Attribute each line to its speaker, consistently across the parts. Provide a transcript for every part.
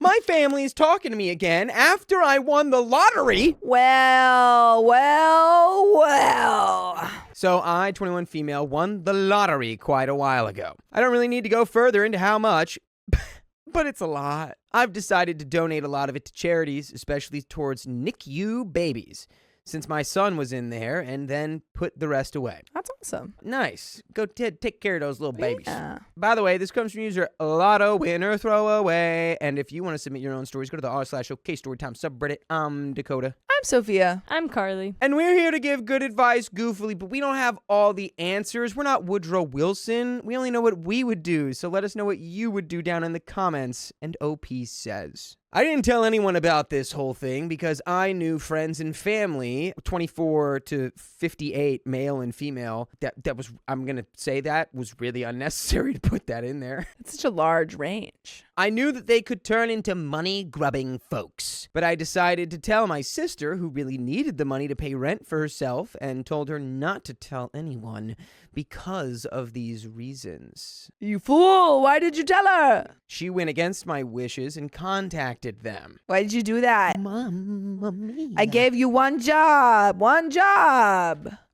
Speaker 1: My family's talking to me again after I won the lottery.
Speaker 2: Well.
Speaker 1: So I, 21 female, won the lottery quite a while ago. I don't really need to go further into how much, but it's a lot. I've decided to donate a lot of it to charities, especially towards NICU babies, since my son was in there, and then put the rest away.
Speaker 2: That's awesome.
Speaker 1: Nice. Go take care of those little babies.
Speaker 2: Yeah.
Speaker 1: By the way, this comes from user Lotto Winner Throwaway. And if you want to submit your own stories, go to the r/okstorytime subreddit. I'm Dakota.
Speaker 2: I'm Sophia.
Speaker 3: I'm Carly.
Speaker 1: And we're here to give good advice goofily, but we don't have all the answers. We're not Woodrow Wilson. We only know what we would do. So let us know what you would do down in the comments. And OP says, I didn't tell anyone about this whole thing because I knew friends and family, 24 to 58, male and female, that was, I'm going to say that was really unnecessary to put that in there.
Speaker 2: It's such a large range.
Speaker 1: I knew that they could turn into money-grubbing folks, but I decided to tell my sister, who really needed the money to pay rent for herself, and told her not to tell anyone because of these reasons.
Speaker 2: You fool! Why did you tell her?
Speaker 1: She went against my wishes and contacted them.
Speaker 2: Why did you do that?
Speaker 1: Mamma mia.
Speaker 2: I gave you one job.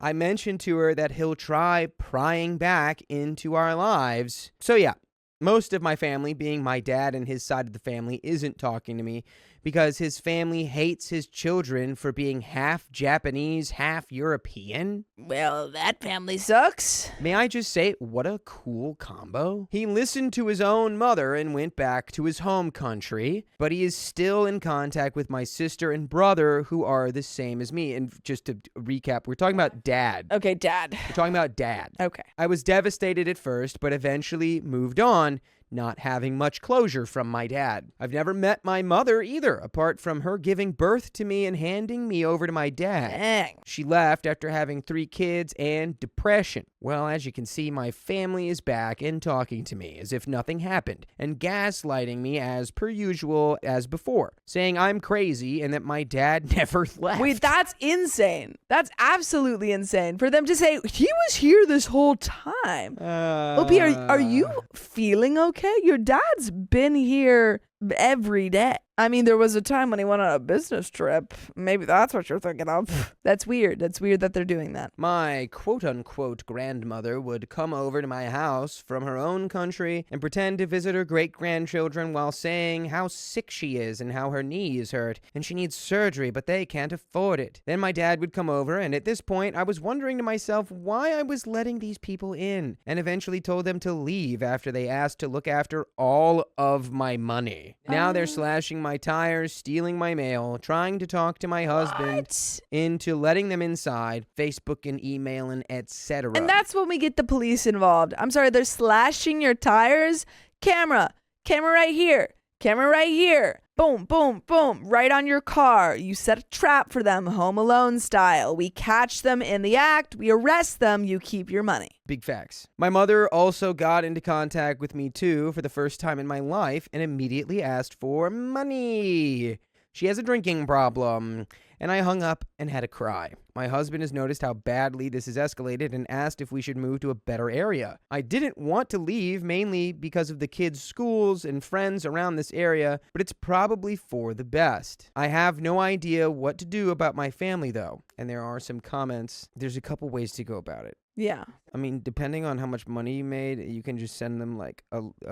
Speaker 1: I mentioned to her that he'll try prying back into our lives. So yeah, most of my family, being my dad and his side of the family, isn't talking to me because his family hates his children for being half Japanese, half European.
Speaker 2: Well, that family sucks.
Speaker 1: May I just say, what a cool combo. He listened to his own mother and went back to his home country, but he is still in contact with my sister and brother who are the same as me. And just to recap, we're talking about dad.
Speaker 2: Okay, Dad.
Speaker 1: We're talking about dad.
Speaker 2: Okay.
Speaker 1: I was devastated at first, but eventually moved on, not having much closure from my dad. I've never met my mother either, apart from her giving birth to me and handing me over to my dad.
Speaker 2: Dang.
Speaker 1: She left after having 3 kids and depression. Well, as you can see, my family is back and talking to me as if nothing happened, and gaslighting me as per usual as before, saying I'm crazy and that my dad never left.
Speaker 2: Wait, that's insane. That's absolutely insane. For them to say, he was here this whole time. OP, are you feeling okay? Your dad's been here every day. I mean, there was a time when he went on a business trip. Maybe that's what you're thinking of. That's weird. That's weird that they're doing that.
Speaker 1: My quote-unquote grandmother would come over to my house from her own country and pretend to visit her great-grandchildren while saying how sick she is and how her knees hurt and she needs surgery, but they can't afford it. Then my dad would come over, and at this point, I was wondering to myself why I was letting these people in, and eventually told them to leave after they asked to look after all of my money. Now they're slashing my tires, stealing my mail, trying to talk to my husband into letting them inside, Facebook and email and etc.
Speaker 2: And that's when we get the police involved. I'm sorry, they're slashing your tires. Camera right here. Camera right here. Boom, boom, boom, right on your car. You set a trap for them, Home Alone style. We catch them in the act. We arrest them. You keep your money.
Speaker 1: Big facts. My mother also got into contact with me too for the first time in my life and immediately asked for money. She has a drinking problem. And I hung up and had a cry. My husband has noticed how badly this has escalated and asked if we should move to a better area. I didn't want to leave, mainly because of the kids' schools and friends around this area, but it's probably for the best. I have no idea what to do about my family, though. And there are some comments. There's a couple ways to go about it.
Speaker 2: Yeah.
Speaker 1: I mean, depending on how much money you made, you can just send them like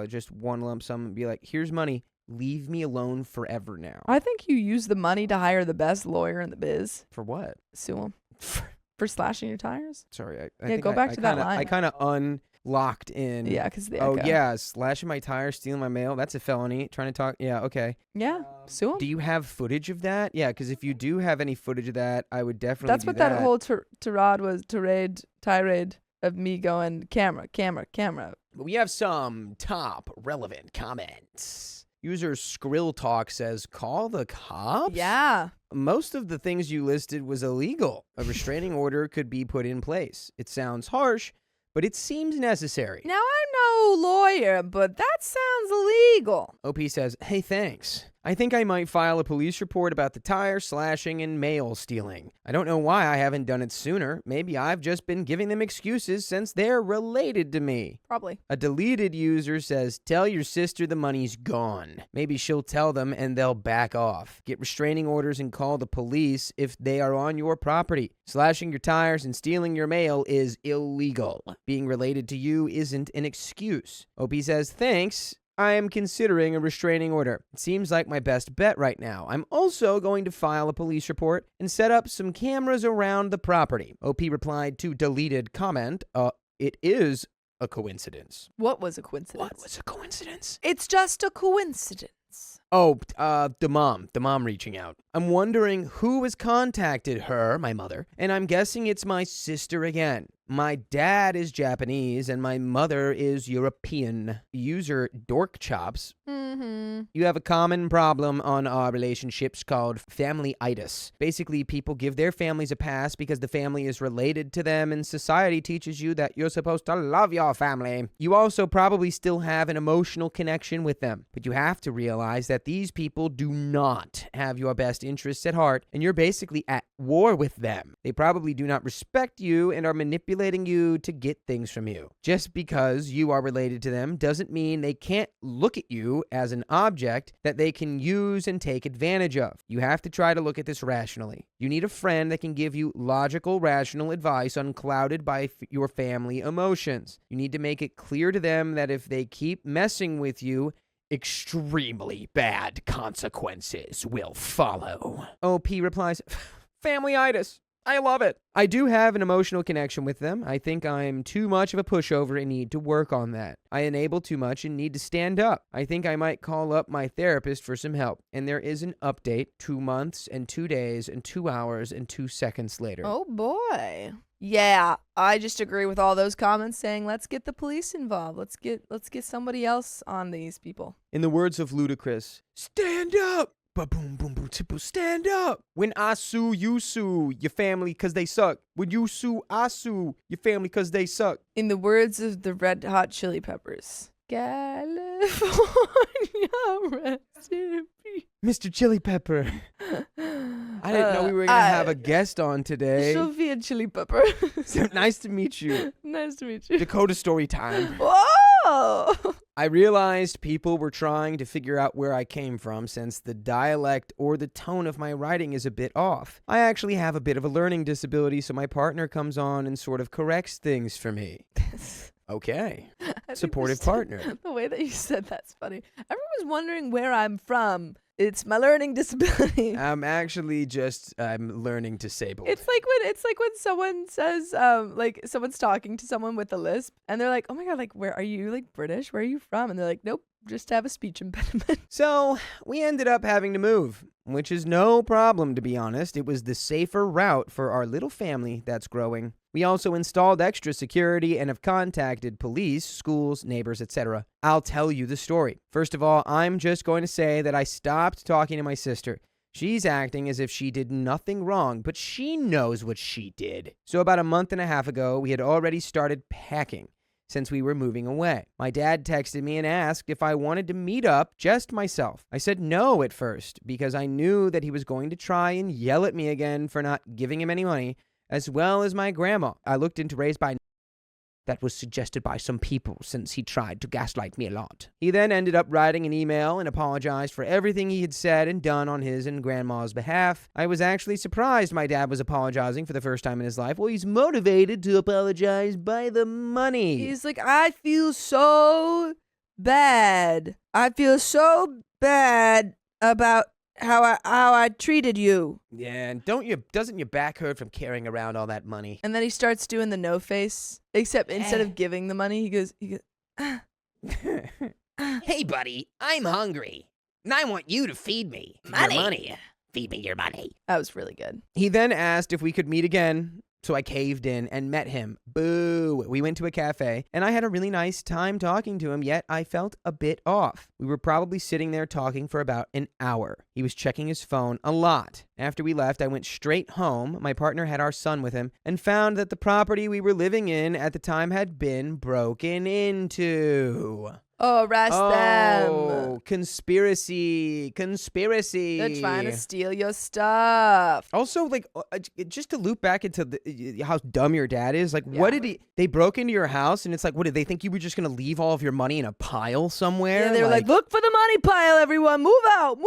Speaker 1: just one lump sum and be like, here's money. Leave me alone forever now.
Speaker 2: I think you use the money to hire the best lawyer in the biz.
Speaker 1: For what?
Speaker 2: Sue him. For slashing your tires?
Speaker 1: Sorry. I
Speaker 2: Yeah,
Speaker 1: think
Speaker 2: go back to that line.
Speaker 1: I kind of unlocked in.
Speaker 2: Yeah, because the
Speaker 1: Oh,
Speaker 2: echo.
Speaker 1: yeah. Slashing my tires, stealing my mail. That's a felony. Trying to talk. Yeah, okay.
Speaker 2: Yeah, sue him.
Speaker 1: Do you have footage of that? Yeah, because if you do have any footage of that, I would definitely
Speaker 2: That's
Speaker 1: do
Speaker 2: what that whole tirade of me going, camera.
Speaker 1: But we have some top relevant comments. User Skrill Talk says, call the cops?
Speaker 2: Yeah.
Speaker 1: Most of the things you listed was illegal. A restraining order could be put in place. It sounds harsh, but it seems necessary.
Speaker 2: Now, I'm no lawyer, but that sounds illegal.
Speaker 1: OP says, hey, thanks. I think I might file a police report about the tire slashing and mail stealing. I don't know why I haven't done it sooner. Maybe I've just been giving them excuses since they're related to me.
Speaker 2: Probably.
Speaker 1: A deleted user says, tell your sister the money's gone. Maybe she'll tell them and they'll back off. Get restraining orders and call the police if they are on your property. Slashing your tires and stealing your mail is illegal. Being related to you isn't an excuse. OP says, thanks. I am considering a restraining order. It seems like my best bet right now. I'm also going to file a police report and set up some cameras around the property. OP replied to deleted comment, it is a coincidence.
Speaker 2: What was a coincidence?
Speaker 1: What was a coincidence?
Speaker 2: It's just a coincidence.
Speaker 1: Oh, the mom reaching out. I'm wondering who has contacted her, my mother, and I'm guessing it's my sister again. My dad is Japanese and my mother is European. User Dork Chops. You have a common problem on our relationships called family-itis. Basically, people give their families a pass because the family is related to them and society teaches you that you're supposed to love your family. You also probably still have an emotional connection with them, but you have to realize that these people do not have your best interests at heart and you're basically at war with them. They probably do not respect you and are manipulating you to get things from you. Just because you are related to them doesn't mean they can't look at you as an object that they can use and take advantage of. You have to try to look at this rationally. You need a friend that can give you logical, rational advice unclouded by your family emotions. You need to make it clear to them that if they keep messing with you, extremely bad consequences will follow. OP replies, family-itis. I love it. I do have an emotional connection with them. I think I'm too much of a pushover and need to work on that. I enable too much and need to stand up. I think I might call up my therapist for some help. And there is an update 2 months and 2 days and 2 hours and 2 seconds later.
Speaker 2: Oh boy. Yeah, I just agree with all those comments saying let's get the police involved. Let's get somebody else on these people.
Speaker 1: In the words of Ludacris, stand up. Ba-boom, boom, boom, boom, stand up. When I sue, you sue your family because they suck. When you sue, I sue your family because they suck.
Speaker 2: In the words of the Red Hot Chili Peppers, California rest in peace.
Speaker 1: Mr. Chili Pepper. I didn't know we were going to have a guest on today.
Speaker 2: Sophia Chili Pepper.
Speaker 1: So nice to meet you.
Speaker 2: Nice to meet you.
Speaker 1: Dakota Storytime.
Speaker 2: Whoa!
Speaker 1: I realized people were trying to figure out where I came from since the dialect or the tone of my writing is a bit off. I actually have a bit of a learning disability, so my partner comes on and sort of corrects things for me. Okay. Supportive partner.
Speaker 2: The way that you said that's funny. Everyone's wondering where I'm from. It's my learning disability.
Speaker 1: I'm actually I'm learning disabled.
Speaker 2: It's like when someone says, like someone's talking to someone with a lisp and they're like, oh my God, like, where are you, like British? Where are you from? And they're like, nope, just have a speech impediment.
Speaker 1: So we ended up having to move, which is no problem, to be honest. It was the safer route for our little family that's growing. We also installed extra security and have contacted police, schools, neighbors, etc. I'll tell you the story. First of all, I'm just going to say that I stopped talking to my sister. She's acting as if she did nothing wrong, but she knows what she did. So about a month and a half ago, we had already started packing since we were moving away. My dad texted me and asked if I wanted to meet up just myself. I said no at first because I knew that he was going to try and yell at me again for not giving him any money, as well as my grandma. I looked into raised by that was suggested by some people since he tried to gaslight me a lot. He then ended up writing an email and apologized for everything he had said and done on his and grandma's behalf. I was actually surprised my dad was apologizing for the first time in his life. Well, he's motivated to apologize by the money.
Speaker 2: He's like, I feel so bad. I feel so bad about how I treated you.
Speaker 1: Yeah, and doesn't your back hurt from carrying around all that money?
Speaker 2: And then he starts doing the no face, except instead of giving the money, he goes
Speaker 1: Hey buddy, I'm hungry and I want you to feed me your money. Feed me your money.
Speaker 2: That was really good.
Speaker 1: He then asked if we could meet again. So I caved in and met him. Boo! We went to a cafe, and I had a really nice time talking to him, yet I felt a bit off. We were probably sitting there talking for about an hour. He was checking his phone a lot. After we left, I went straight home. My partner had our son with him, and found that the property we were living in at the time had been broken into.
Speaker 2: Oh, arrest them.
Speaker 1: Oh, conspiracy.
Speaker 2: They're trying to steal your stuff.
Speaker 1: Also, like, just to loop back into how dumb your dad is, like,
Speaker 2: Yeah.
Speaker 1: what did they broke into your house, and it's like, what, did they think you were just going to leave all of your money in a pile somewhere?
Speaker 2: Yeah, they were like, look for the money pile, everyone. Move out.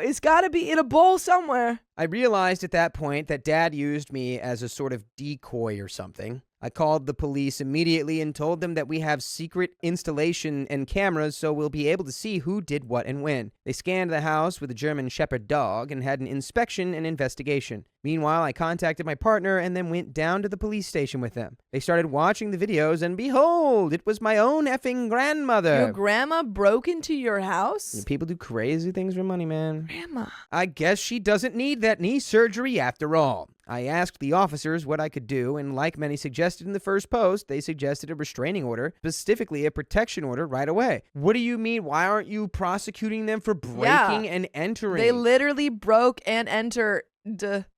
Speaker 2: It's got to be in a bowl somewhere.
Speaker 1: I realized at that point that Dad used me as a sort of decoy or something. I called the police immediately and told them that we have secret installation and cameras, so we'll be able to see who did what and when. They scanned the house with a German Shepherd dog and had an inspection and investigation. Meanwhile, I contacted my partner and then went down to the police station with them. They started watching the videos, and behold, it was my own effing grandmother.
Speaker 2: Your grandma broke into your house?
Speaker 1: People do crazy things for money, man.
Speaker 2: Grandma.
Speaker 1: I guess she doesn't need that knee surgery after all. I asked the officers what I could do, and like many suggested in the first post, they suggested a restraining order, specifically a protection order, right away. What do you mean? Why aren't you prosecuting them for breaking and entering?
Speaker 2: They literally broke and entered,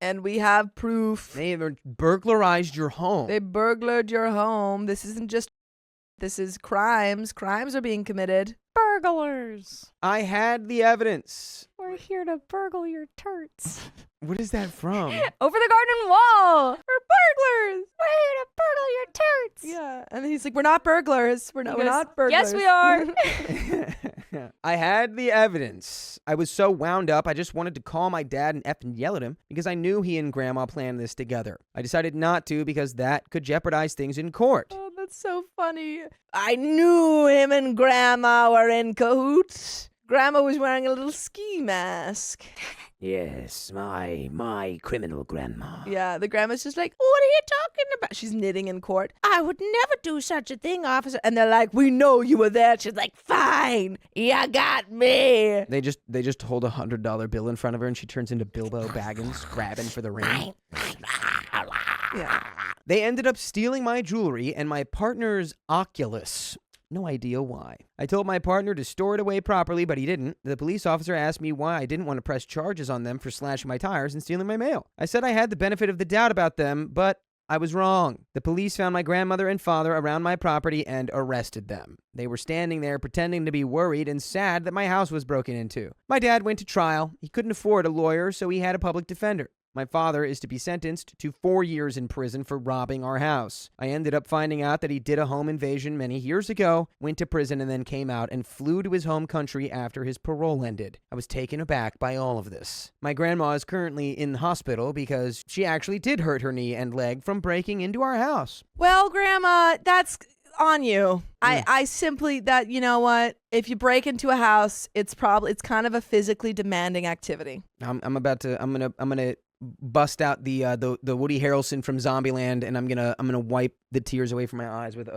Speaker 2: and we have proof.
Speaker 1: They burglarized your home.
Speaker 2: They burglared your home. This is crimes. Crimes are being committed.
Speaker 3: Burglars.
Speaker 1: I had the evidence.
Speaker 3: We're here to burgle your turts.
Speaker 1: What is that from?
Speaker 3: Over the garden wall. We're burglars. We're here to burgle your turts.
Speaker 2: Yeah, and he's like, we're not burglars. We're not burglars.
Speaker 3: Yes, we are.
Speaker 1: I had the evidence. I was so wound up, I just wanted to call my dad and effing yell at him because I knew he and Grandma planned this together. I decided not to because that could jeopardize things in court.
Speaker 2: Oh, that's so funny. I knew him and Grandma were in cahoots. Grandma was wearing a little ski mask.
Speaker 1: Yes, my criminal grandma.
Speaker 2: Yeah, the grandma's just like, what are you talking about? She's knitting in court. I would never do such a thing, officer. And they're like, we know you were there. She's like, fine, you got me.
Speaker 1: They just hold $100 bill in front of her, and she turns into Bilbo Baggins, grabbing for the ring.
Speaker 2: Yeah.
Speaker 1: They ended up stealing my jewelry and my partner's Oculus. No idea why. I told my partner to store it away properly, but he didn't. The police officer asked me why I didn't want to press charges on them for slashing my tires and stealing my mail. I said I had the benefit of the doubt about them, but I was wrong. The police found my grandmother and father around my property and arrested them. They were standing there pretending to be worried and sad that my house was broken into. My dad went to trial. He couldn't afford a lawyer, so he had a public defender. My father is to be sentenced to 4 years in prison for robbing our house. I ended up finding out that he did a home invasion many years ago, went to prison, and then came out and flew to his home country after his parole ended. I was taken aback by all of this. My grandma is currently in the hospital because she actually did hurt her knee and leg from breaking into our house.
Speaker 2: Well, Grandma, that's on you. I simply, that, you know what? If you break into a house, it's kind of a physically demanding activity.
Speaker 1: I'm gonna bust out the Woody Harrelson from Zombieland, and I'm gonna wipe the tears away from my eyes with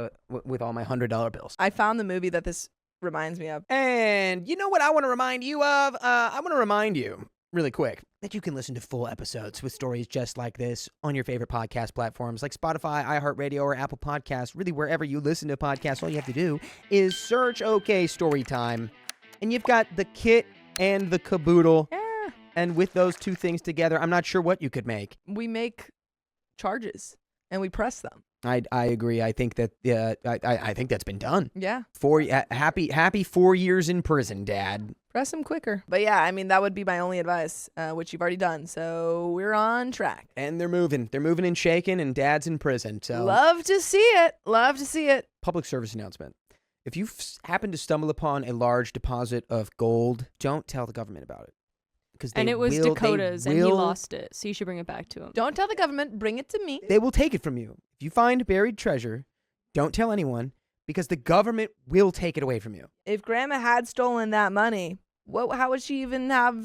Speaker 1: all my $100 bills.
Speaker 2: I found the movie that this reminds me of.
Speaker 1: And you know what I want to remind you of? I want to remind you really quick that you can listen to full episodes with stories just like this on your favorite podcast platforms like Spotify, iHeartRadio, or Apple Podcasts. Really, wherever you listen to podcasts, all you have to do is search Storytime, and you've got the kit and the caboodle.
Speaker 2: Yeah.
Speaker 1: And with those two things together, I'm not sure what you could make.
Speaker 2: We make charges and we press them.
Speaker 1: I agree. I think that I think that's been done.
Speaker 2: Yeah.
Speaker 1: Happy 4 years in prison, Dad.
Speaker 2: Press them quicker. But yeah, I mean, that would be my only advice, which you've already done. So we're on track.
Speaker 1: And they're moving and shaking, and Dad's in prison. So
Speaker 2: love to see it. Love to see it.
Speaker 1: Public service announcement. If you happen to stumble upon a large deposit of gold, don't tell the government about it.
Speaker 3: And it was Dakota's, and he lost it, so you should bring it back to him.
Speaker 2: Don't tell the government. Bring it to me.
Speaker 1: They will take it from you. If you find buried treasure, don't tell anyone, because the government will take it away from you.
Speaker 2: If Grandma had stolen that money, how would she even have,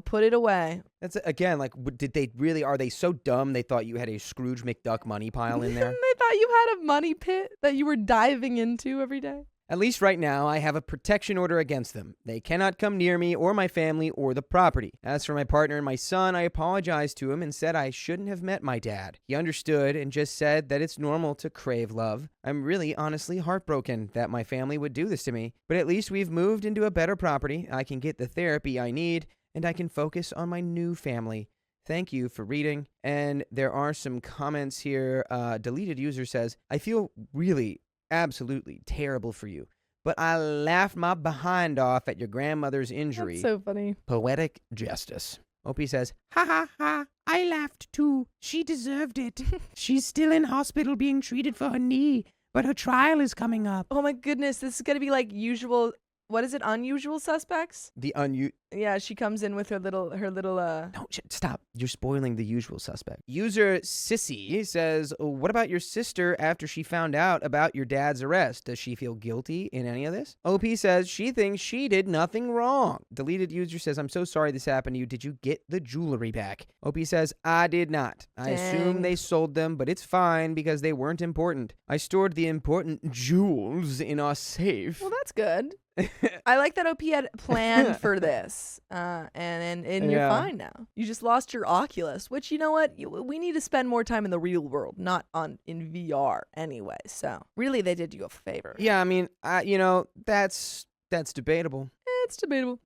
Speaker 2: put it away?
Speaker 1: That's, again, like, did they really, are they so dumb they thought you had a Scrooge McDuck money pile in there?
Speaker 2: They thought you had a money pit that you were diving into every day?
Speaker 1: At least right now, I have a protection order against them. They cannot come near me or my family or the property. As for my partner and my son, I apologized to him and said I shouldn't have met my dad. He understood and just said that it's normal to crave love. I'm really honestly heartbroken that my family would do this to me, but at least we've moved into a better property. I can get the therapy I need, and I can focus on my new family. Thank you for reading. And there are some comments here. Deleted user says, I feel really absolutely terrible for you. but I laughed my behind off at your grandmother's injury.
Speaker 2: That's so funny.
Speaker 1: Poetic justice. Opie says, ha ha ha, I laughed too. She deserved it. She's still in hospital being treated for her knee, but her trial is coming up.
Speaker 2: Oh my goodness, this is gonna be like usual. What is it? Unusual Suspects? Yeah, she comes in with her little.
Speaker 1: No, stop. You're spoiling the usual suspect. User Sissy says, what about your sister after she found out about your dad's arrest? Does she feel guilty in any of this? OP says she thinks she did nothing wrong. Deleted user says, I'm so sorry this happened to you. Did you get the jewelry back? OP says, I did not. I assume they sold them, but it's fine because they weren't important. I stored the important jewels in our safe.
Speaker 2: Well, that's good. I like that OP had planned for this, and you're fine now. You just lost your Oculus, which, you know what? We need to spend more time in the real world, not in VR anyway. So really, they did you a favor.
Speaker 1: Yeah, I mean, that's debatable.
Speaker 2: It's debatable.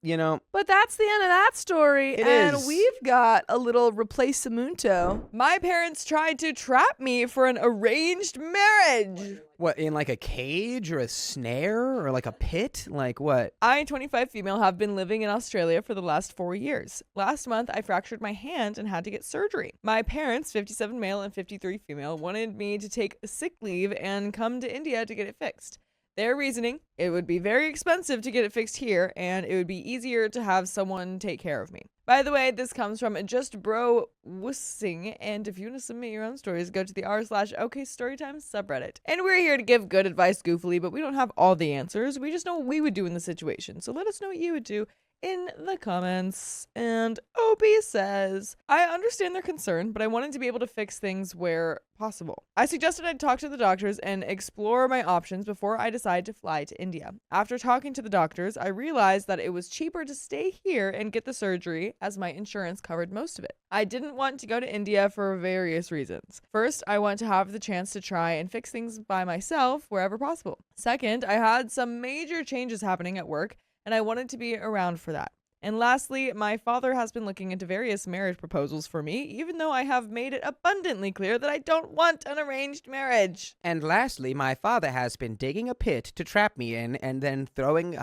Speaker 1: But
Speaker 2: that's the end of that story.
Speaker 1: It
Speaker 2: and
Speaker 1: is.
Speaker 2: we've got a little replacemunto. My parents tried to trap me for an arranged marriage.
Speaker 1: What, in like a cage or a snare or like a pit? Like what?
Speaker 2: I, 25 female, have been living in Australia for the last 4 years. Last month, I fractured my hand and had to get surgery. My parents, 57 male and 53 female, wanted me to take sick leave and come to India to get it fixed. Their reasoning, it would be very expensive to get it fixed here, and it would be easier to have someone take care of me. By the way, this comes from Just Bro Wussing, and if you want to submit your own stories, go to the r/okstorytime subreddit. And we're here to give good advice goofily, but we don't have all the answers. We just know what we would do in the situation. So let us know what you would do in the comments. And Opie says, I understand their concern, but I wanted to be able to fix things where possible. I suggested I'd talk to the doctors and explore my options before I decide to fly to India. After talking to the doctors, I realized that it was cheaper to stay here and get the surgery, as my insurance covered most of it. I didn't want to go to India for various reasons. First, I want to have the chance to try and fix things by myself wherever possible. Second, I had some major changes happening at work, and I wanted to be around for that. And lastly, my father has been looking into various marriage proposals for me, even though I have made it abundantly clear that I don't want an arranged marriage.
Speaker 1: And lastly, my father has been digging a pit to trap me in and then throwing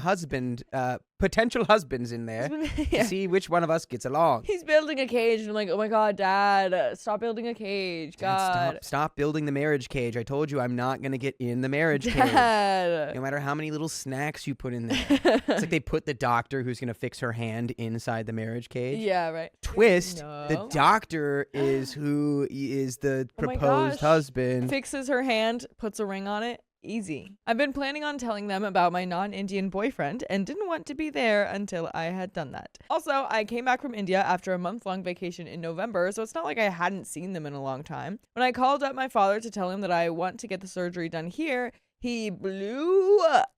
Speaker 1: potential husbands in there to see which one of us gets along.
Speaker 2: He's building a cage, and I'm like, oh my God, Dad, stop building a cage. God.
Speaker 1: Dad, stop building the marriage cage. I told you I'm not going to get in the marriage cage. No matter how many little snacks you put in there. It's like they put the doctor who's going to fix her hand inside the marriage cage.
Speaker 2: Yeah, right.
Speaker 1: Twist,
Speaker 2: No.
Speaker 1: the doctor is who is the proposed husband.
Speaker 2: Fixes her hand, puts a ring on it. Easy. I've been planning on telling them about my non-Indian boyfriend and didn't want to be there until I had done that. Also, I came back from India after a month-long vacation in November, so it's not like I hadn't seen them in a long time. When I called up my father to tell him that I want to get the surgery done here, he blew up.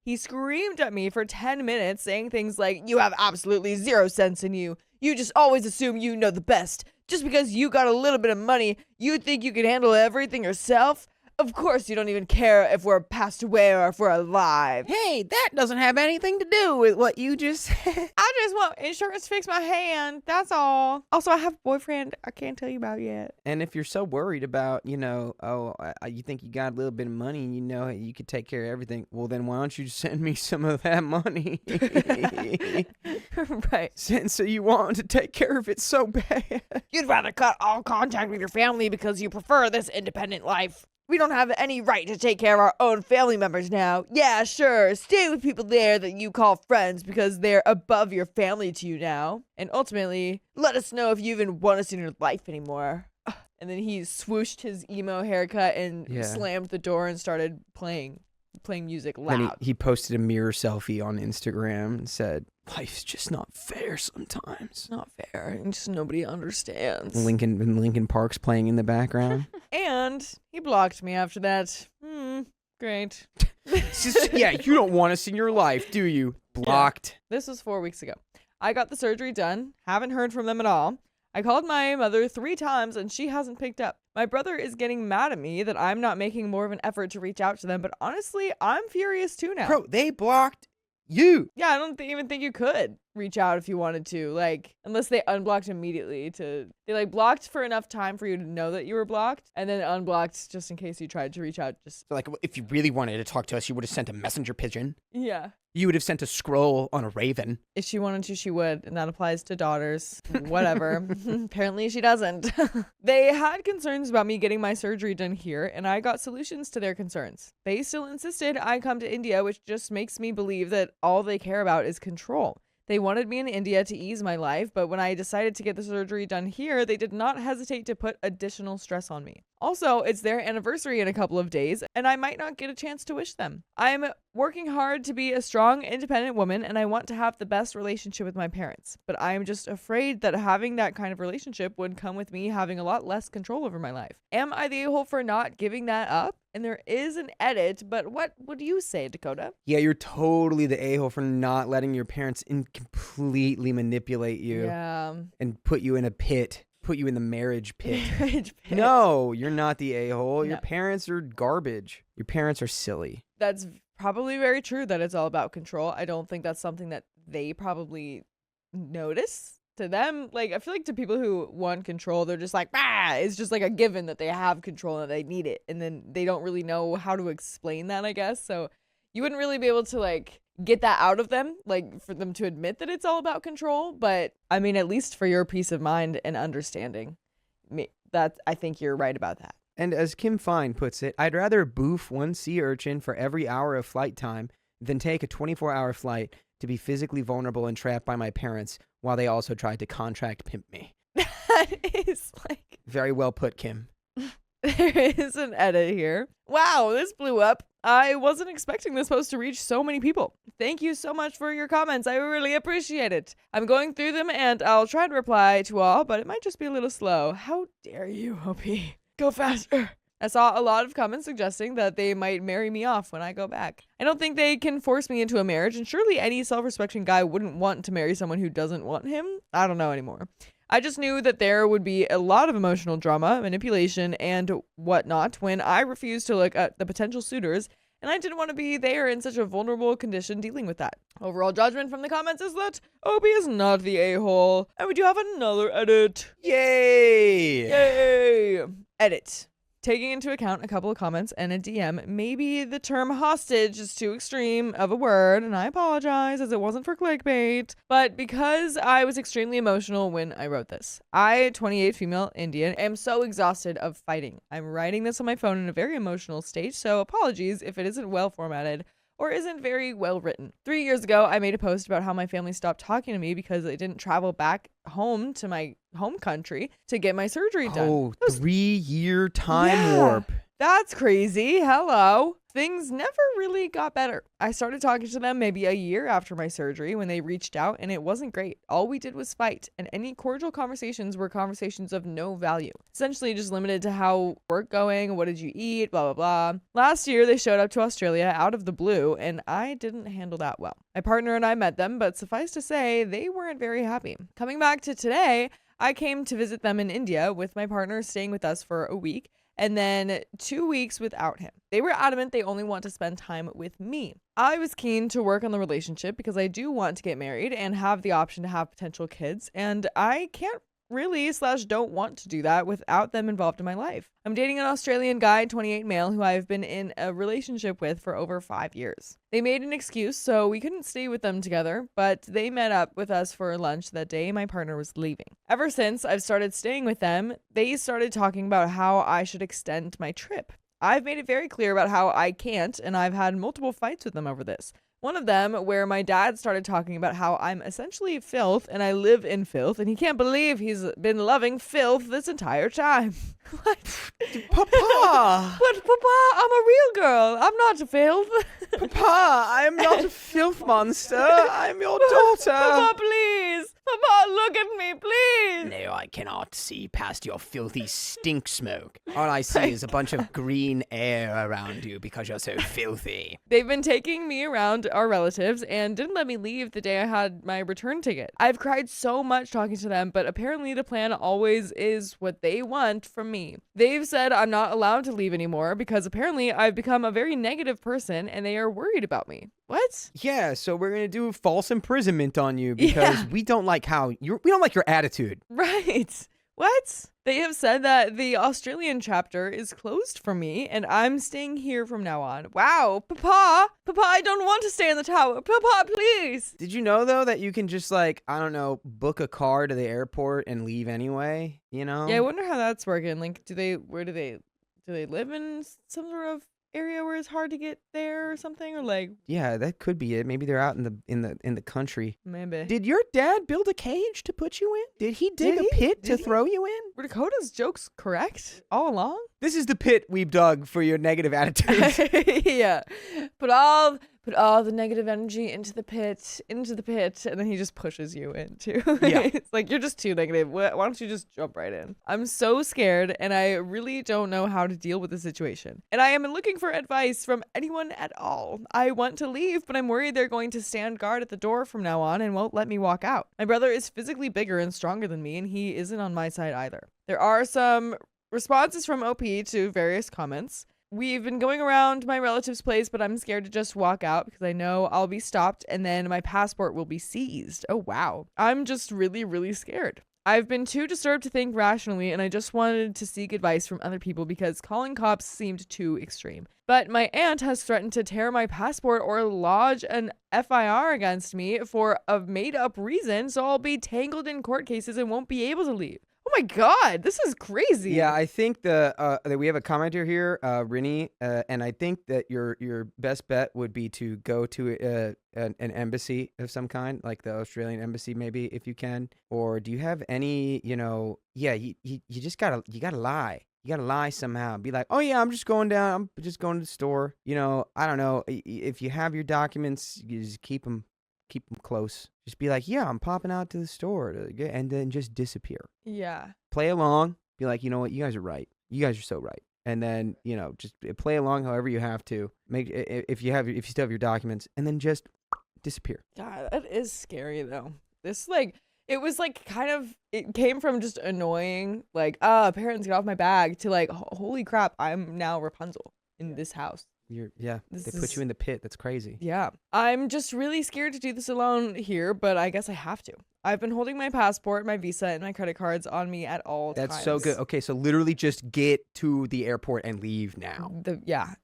Speaker 2: He screamed at me for 10 minutes, saying things like, you have absolutely zero sense in you. You just always assume you know the best. Just because you got a little bit of money, you think you can handle everything yourself? Of course you don't even care if we're passed away or if we're alive.
Speaker 1: Hey, that doesn't have anything to do with what you just said.
Speaker 2: I just want insurance to fix my hand. That's all. Also, I have a boyfriend I can't tell you about yet.
Speaker 1: And if you're so worried about, you think you got a little bit of money and you could take care of everything, well, then why don't you send me some of that money?
Speaker 2: Right.
Speaker 1: So you want to take care of it so bad.
Speaker 2: You'd rather cut all contact with your family because you prefer this independent life. We don't have any right to take care of our own family members now. Yeah, sure, stay with people there that you call friends because they're above your family to you now. And ultimately, let us know if you even want us in your life anymore. And then he swooshed his emo haircut and slammed the door and started playing music loud.
Speaker 1: Then he posted a mirror selfie on Instagram and said, life's just not fair sometimes.
Speaker 2: It's not fair, and just nobody understands.
Speaker 1: Linkin Park's playing in the background.
Speaker 2: And he blocked me after that. Great.
Speaker 1: You don't want us in your life, do you? Blocked.
Speaker 2: Yeah. This was 4 weeks ago. I got the surgery done. Haven't heard from them at all. I called my mother 3 times and she hasn't picked up. My brother is getting mad at me that I'm not making more of an effort to reach out to them, but honestly, I'm furious too now.
Speaker 1: Bro, they blocked you.
Speaker 2: Yeah, I don't even think you could. reach out if you wanted to, like, unless they unblocked immediately they like blocked for enough time for you to know that you were blocked, and then unblocked just in case you tried to reach out. Just
Speaker 1: So, like, if you really wanted to talk to us, you would have sent a messenger pigeon.
Speaker 2: yeah.
Speaker 1: You would have sent a scroll on a raven.
Speaker 2: If she wanted to, she would, and that applies to daughters. Whatever. Apparently she doesn't. They had concerns about me getting my surgery done here, and I got solutions to their concerns. They still insisted I come to India, which just makes me believe that all they care about is control. They wanted me in India to ease my life, but when I decided to get the surgery done here, they did not hesitate to put additional stress on me. Also, it's their anniversary in a couple of days, and I might not get a chance to wish them. I'm working hard to be a strong, independent woman, and I want to have the best relationship with my parents. But I'm just afraid that having that kind of relationship would come with me having a lot less control over my life. Am I the a-hole for not giving that up? And there is an edit, but what would you say, Dakota?
Speaker 1: Yeah, you're totally the a-hole for not letting your parents completely manipulate you and put you in a pit. Put you in the marriage pit.
Speaker 2: Marriage pit.
Speaker 1: No, you're not the a-hole. Your
Speaker 2: No.
Speaker 1: parents are garbage. Your parents are silly.
Speaker 2: That's probably very true that it's all about control. I don't think that's something that they probably notice. To them, like, I feel like to people who want control, they're just like, it's just like a given that they have control and they need it. And then they don't really know how to explain that, I guess. So you wouldn't really be able to, like, get that out of them, like, for them to admit that it's all about control. But I mean, at least for your peace of mind and understanding, I think you're right about that.
Speaker 1: And as Kim Fine puts it, I'd rather boof one sea urchin for every hour of flight time than take a 24-hour flight to be physically vulnerable and trapped by my parents while they also tried to contract pimp me.
Speaker 2: That is, like...
Speaker 1: Very well put, Kim.
Speaker 2: There is an edit here. Wow, this blew up. I wasn't expecting this post to reach so many people. Thank you so much for your comments. I really appreciate it. I'm going through them and I'll try to reply to all, but it might just be a little slow. How dare you, OP? Go faster. I saw a lot of comments suggesting that they might marry me off when I go back. I don't think they can force me into a marriage, and surely any self-respecting guy wouldn't want to marry someone who doesn't want him. I don't know anymore. I just knew that there would be a lot of emotional drama, manipulation, and whatnot when I refused to look at the potential suitors, and I didn't want to be there in such a vulnerable condition dealing with that. Overall judgment from the comments is that Opie is not the a-hole, and we do have another edit.
Speaker 1: Yay!
Speaker 2: Yay! Edit. Taking into account a couple of comments and a DM, maybe the term hostage is too extreme of a word, and I apologize as it wasn't for clickbait, but because I was extremely emotional when I wrote this. I, 28 female Indian, am so exhausted of fighting. I'm writing this on my phone in a very emotional state, so apologies if it isn't well formatted or isn't very well written. 3 years ago, I made a post about how my family stopped talking to me because I didn't travel back home to my home country to get my surgery done.
Speaker 1: Oh, 3-year time warp.
Speaker 2: That's crazy. Hello. Things never really got better. I started talking to them maybe a year after my surgery when they reached out, and it wasn't great. All we did was fight, and any cordial conversations were conversations of no value. Essentially just limited to how work going, what did you eat, blah, blah, blah. Last year, they showed up to Australia out of the blue, and I didn't handle that well. My partner and I met them, but suffice to say, they weren't very happy. Coming back to today, I came to visit them in India with my partner staying with us for a week, and then 2 weeks without him. They were adamant they only want to spend time with me. I was keen to work on the relationship because I do want to get married and have the option to have potential kids, and I can't really / don't want to do that without them involved in my life. I'm dating an Australian guy, 28 male, who I've been in a relationship with for over 5 years. They made an excuse, so we couldn't stay with them together, but they met up with us for lunch that day my partner was leaving. Ever since I've started staying with them, they started talking about how I should extend my trip. I've made it very clear about how I can't, and I've had multiple fights with them over this. One of them where my dad started talking about how I'm essentially filth and I live in filth, and he can't believe he's been loving filth this entire time. What?
Speaker 1: Papa!
Speaker 2: What, Papa? I'm a real girl. I'm not a filth.
Speaker 1: Papa, I'm not a filth monster. I'm your daughter.
Speaker 2: Papa, please. Papa, look at me, please.
Speaker 1: No, I cannot see past your filthy stink smoke. All I see is a bunch of green air around you because you're so filthy.
Speaker 2: They've been taking me around our relatives and didn't let me leave the day I had my return ticket. I've cried so much talking to them, but apparently the plan always is what they want from me. They've said I'm not allowed to leave anymore because apparently I've become a very negative person and they are worried about me. What?
Speaker 1: Yeah, so we're gonna do false imprisonment on you because we don't like your attitude.
Speaker 2: Right. What? They have said that the Australian chapter is closed for me and I'm staying here from now on. Wow, Papa, I don't want to stay in the tower. Papa, please.
Speaker 1: Did you know though that you can just book a car to the airport and leave anyway? You know?
Speaker 2: Yeah, I wonder how that's working. Like, do they live in some sort of area where it's hard to get there or something, or like?
Speaker 1: Yeah, that could be it. Maybe they're out in the country.
Speaker 2: Maybe.
Speaker 1: Did your dad build a cage to put you in? Did he dig a pit to throw you in?
Speaker 2: Were Dakota's jokes correct all along?
Speaker 1: This is the pit we've dug for your negative attitude.
Speaker 2: Yeah. Put all the negative energy into the pit, and then he just pushes you into.
Speaker 1: Yeah.
Speaker 2: It's like, you're just too negative. Why don't you just jump right in? I'm so scared, and I really don't know how to deal with the situation. And I am looking for advice from anyone at all. I want to leave, but I'm worried they're going to stand guard at the door from now on and won't let me walk out. My brother is physically bigger and stronger than me, and he isn't on my side either. There are some responses from OP to various comments. We've been going around my relative's place, but I'm scared to just walk out because I know I'll be stopped and then my passport will be seized. Oh, wow. I'm just really, really scared. I've been too disturbed to think rationally, and I just wanted to seek advice from other people because calling cops seemed too extreme. But my aunt has threatened to tear my passport or lodge an FIR against me for a made-up reason, so I'll be tangled in court cases and won't be able to leave. Oh my God, this is crazy.
Speaker 1: Yeah, I think that we have a commenter here, Rinny, and I think that your best bet would be to go to an embassy of some kind, like the Australian embassy, maybe, if you can. Or do you have any, you just gotta lie. You gotta lie somehow. Be like, oh yeah, I'm just going to the store. I don't know. If you have your documents, you just keep them close. Just be like, yeah, I'm popping out to the store, and then just disappear.
Speaker 2: Yeah.
Speaker 1: Play along. Be like, you know what? You guys are right. You guys are so right. And then, just play along however you have to. If you still have your documents, and then just disappear.
Speaker 2: God, that is scary though. This it was it came from just annoying, parents get off my bag, to holy crap, I'm now Rapunzel in this house.
Speaker 1: They put you in the pit. That's crazy.
Speaker 2: Yeah. I'm just really scared to do this alone here, but I guess I have to. I've been holding my passport, my visa, and my credit cards on me at all times.
Speaker 1: That's so good. Okay, so literally just get to the airport and leave now.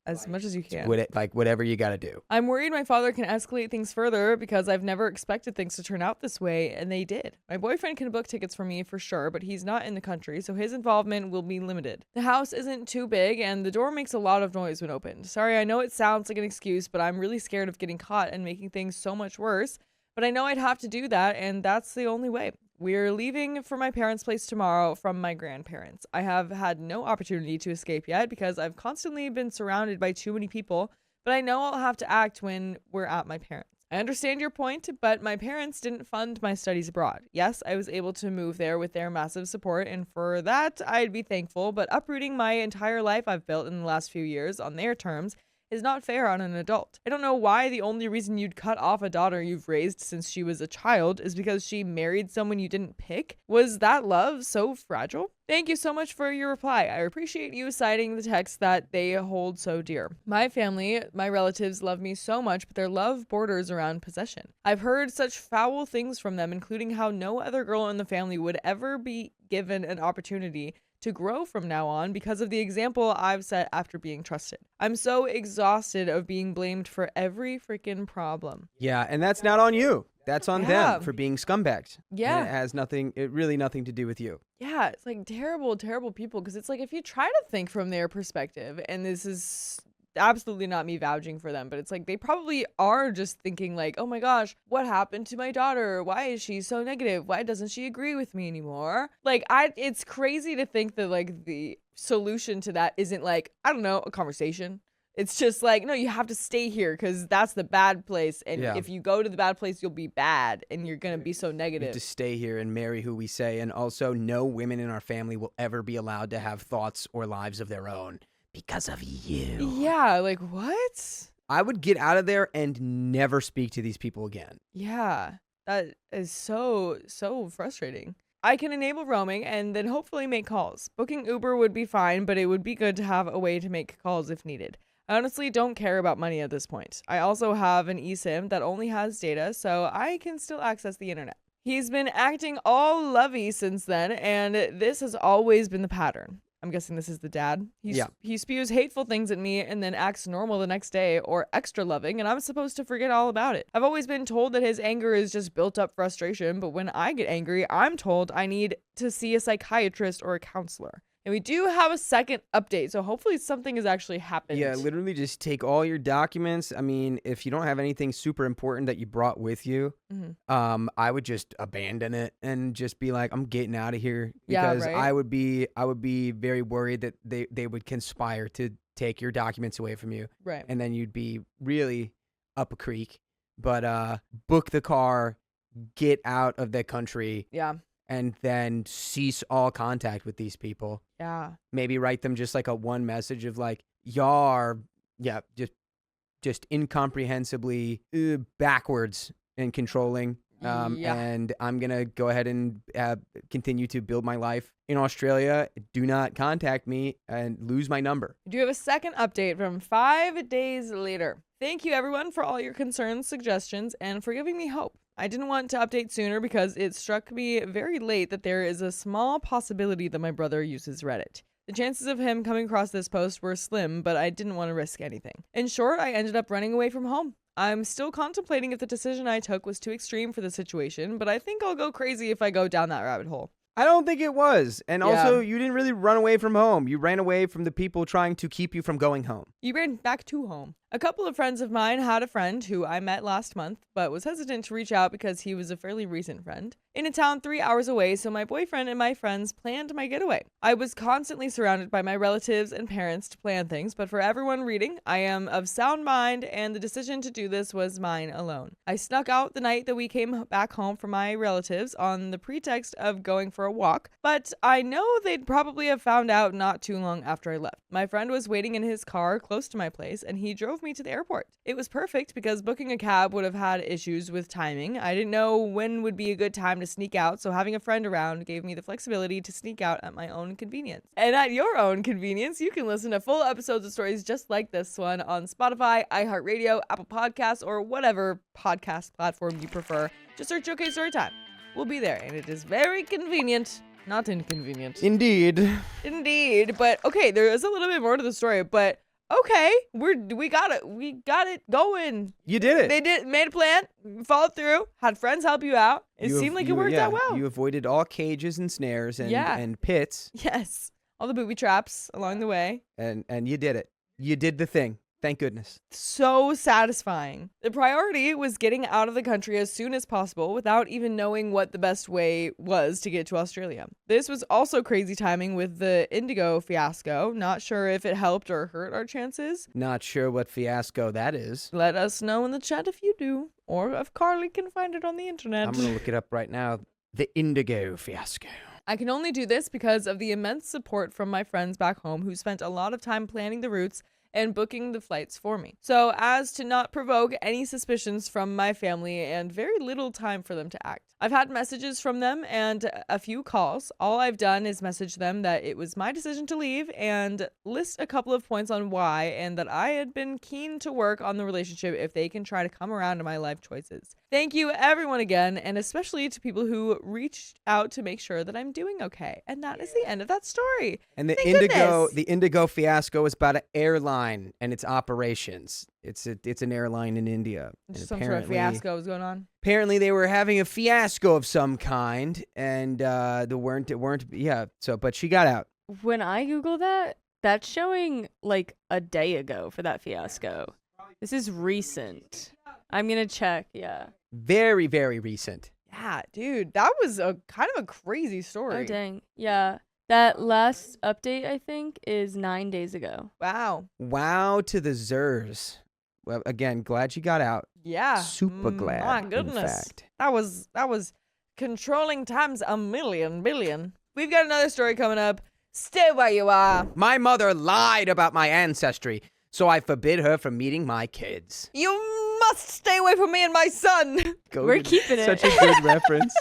Speaker 2: As much as you can.
Speaker 1: Whatever you got to do.
Speaker 2: I'm worried my father can escalate things further because I've never expected things to turn out this way, and they did. My boyfriend can book tickets for me for sure, but he's not in the country, so his involvement will be limited. The house isn't too big, and the door makes a lot of noise when opened. Sorry, I know it sounds like an excuse, but I'm really scared of getting caught and making things so much worse. But I know I'd have to do that, and that's the only way. We're leaving for my parents' place tomorrow from my grandparents. I have had no opportunity to escape yet because I've constantly been surrounded by too many people, but I know I'll have to act when we're at my parents'. I understand your point, but my parents didn't fund my studies abroad. Yes, I was able to move there with their massive support, and for that, I'd be thankful, but uprooting my entire life I've built in the last few years on their terms is not fair on an adult. I don't know why the only reason you'd cut off a daughter you've raised since she was a child is because she married someone you didn't pick. Was that love so fragile? Thank you so much for your reply. I appreciate you citing the text that they hold so dear. My family, my relatives love me so much, but their love borders around possession. I've heard such foul things from them, including how no other girl in the family would ever be given an opportunity to grow from now on because of the example I've set after being trusted. I'm so exhausted of being blamed for every freaking problem.
Speaker 1: Yeah, and that's not on you. That's on them for being scumbags.
Speaker 2: Yeah.
Speaker 1: And it has really nothing to do with you.
Speaker 2: Yeah, it's terrible, terrible people, because it's if you try to think from their perspective, and this is absolutely not me vouching for them, but it's they probably are just thinking oh my gosh, what happened to my daughter? Why is she so negative? Why doesn't she agree with me anymore? It's crazy to think that the solution to that isn't I don't know, a conversation. It's just like, no, you have to stay here because that's the bad place. And
Speaker 1: Yeah.
Speaker 2: if you go to the bad place, you'll be bad and you're going to be so
Speaker 1: We have
Speaker 2: negative.
Speaker 1: to stay here and marry who we say. And also, no women in our family will ever be allowed to have thoughts or lives of their own because of you.
Speaker 2: Yeah, like what?
Speaker 1: I would get out of there and never speak to these people again.
Speaker 2: Yeah, that is so frustrating. I can enable roaming and then hopefully make calls. Booking Uber would be fine, but it would be good to have a way to make calls if needed. I honestly don't care about money at this point. I also have an eSIM that only has data, so I can still access the internet. He's been acting all lovey since then, and this has always been the pattern. I'm guessing this is the dad. He spews hateful things at me and then acts normal the next day or extra loving, and I'm supposed to forget all about it. I've always been told that his anger is just built up frustration, but when I get angry, I'm told I need to see a psychiatrist or a counselor. And we do have a second update, so hopefully something has actually happened.
Speaker 1: Yeah, literally just take all your documents. I mean, if you don't have anything super important that you brought with you, I would just abandon it and just be like, I'm getting out of here. Because
Speaker 2: right?
Speaker 1: I would be very worried that they would conspire to take your documents away from you.
Speaker 2: Right.
Speaker 1: And then you'd be really up a creek. But book the car, get out of the country.
Speaker 2: Yeah.
Speaker 1: And then cease all contact with these people.
Speaker 2: Yeah.
Speaker 1: Maybe write them just like a one message of like, y'all are, just incomprehensibly backwards and controlling. And I'm going to go ahead and continue to build my life in Australia. Do not contact me and lose my number.
Speaker 2: We do have a second update from 5 days later. Thank you, everyone, for all your concerns, suggestions, and for giving me hope. I didn't want to update sooner because it struck me very late that there is a small possibility that my brother uses Reddit. The chances of him coming across this post were slim, but I didn't want to risk anything. In short, I ended up running away from home. I'm still contemplating if the decision I took was too extreme for the situation, but I think I'll go crazy if I go down that rabbit hole.
Speaker 1: I don't think it was. And also, you didn't really run away from home. You ran away from the people trying to keep you from going home.
Speaker 2: You ran back to home. A couple of friends of mine had a friend who I met last month, but was hesitant to reach out because he was a fairly recent friend. In a town 3 hours away, so my boyfriend and my friends planned my getaway. I was constantly surrounded by my relatives and parents to plan things, but for everyone reading, I am of sound mind, and the decision to do this was mine alone. I snuck out the night that we came back home from my relatives on the pretext of going for a walk, but I know they'd probably have found out not too long after I left. My friend was waiting in his car close to my place, and he drove me to the airport. It was perfect because booking a cab would have had issues with timing. I didn't know when would be a good time to sneak out, so having a friend around gave me the flexibility to sneak out at my own convenience. And at your own convenience, you can listen to full episodes of stories just like this one on Spotify, iHeartRadio, Apple Podcasts, or whatever podcast platform you prefer. Just search OK Storytime. We'll be there, and it is very convenient. Not inconvenient.
Speaker 1: Indeed.
Speaker 2: But okay, there is a little bit more to the story, but okay, we got it going.
Speaker 1: You did it.
Speaker 2: They made a plan, followed through, had friends help you out. It seemed like it worked out well.
Speaker 1: You avoided all cages and snares and pits.
Speaker 2: Yes, all the booby traps along the way.
Speaker 1: And you did it. You did the thing. Thank goodness.
Speaker 2: So satisfying. The priority was getting out of the country as soon as possible without even knowing what the best way was to get to Australia. This was also crazy timing with the Indigo fiasco. Not sure if it helped or hurt our chances.
Speaker 1: Not sure what fiasco that is.
Speaker 2: Let us know in the chat if you do, or if Carly can find it on the internet.
Speaker 1: I'm going to look it up right now. The Indigo fiasco.
Speaker 2: I can only do this because of the immense support from my friends back home who spent a lot of time planning the routes and booking the flights for me, so as to not provoke any suspicions from my family and very little time for them to act. I've had messages from them and a few calls. All I've done is message them that it was my decision to leave and list a couple of points on why, and that I had been keen to work on the relationship if they can try to come around to my life choices. Thank you everyone again, and especially to people who reached out to make sure that I'm doing okay. And that is the end of that story.
Speaker 1: And the
Speaker 2: Thank
Speaker 1: Indigo fiasco is about an airline and its operations. It's an airline in India. And
Speaker 2: Some sort of fiasco was going on.
Speaker 1: Apparently they were having a fiasco of some kind, and but she got out.
Speaker 3: When I Google that, that's showing like a day ago for that fiasco. This is recent. I'm going to check, yeah.
Speaker 1: Very, very recent.
Speaker 2: Yeah, dude, that was a kind of a crazy story.
Speaker 3: Oh, dang. Yeah. That last update, I think, is 9 days ago.
Speaker 2: Wow.
Speaker 1: Wow to the Zers. Well, again, glad you got out.
Speaker 4: Yeah.
Speaker 1: Super glad.
Speaker 4: My
Speaker 1: In
Speaker 4: goodness.
Speaker 1: fact.
Speaker 4: That was controlling times a million billion. We've got another story coming up. Stay where you are.
Speaker 1: My mother lied about my ancestry, so I forbid her from meeting my kids.
Speaker 4: You must stay away from me and my son.
Speaker 3: We're keeping it.
Speaker 1: Such a good reference.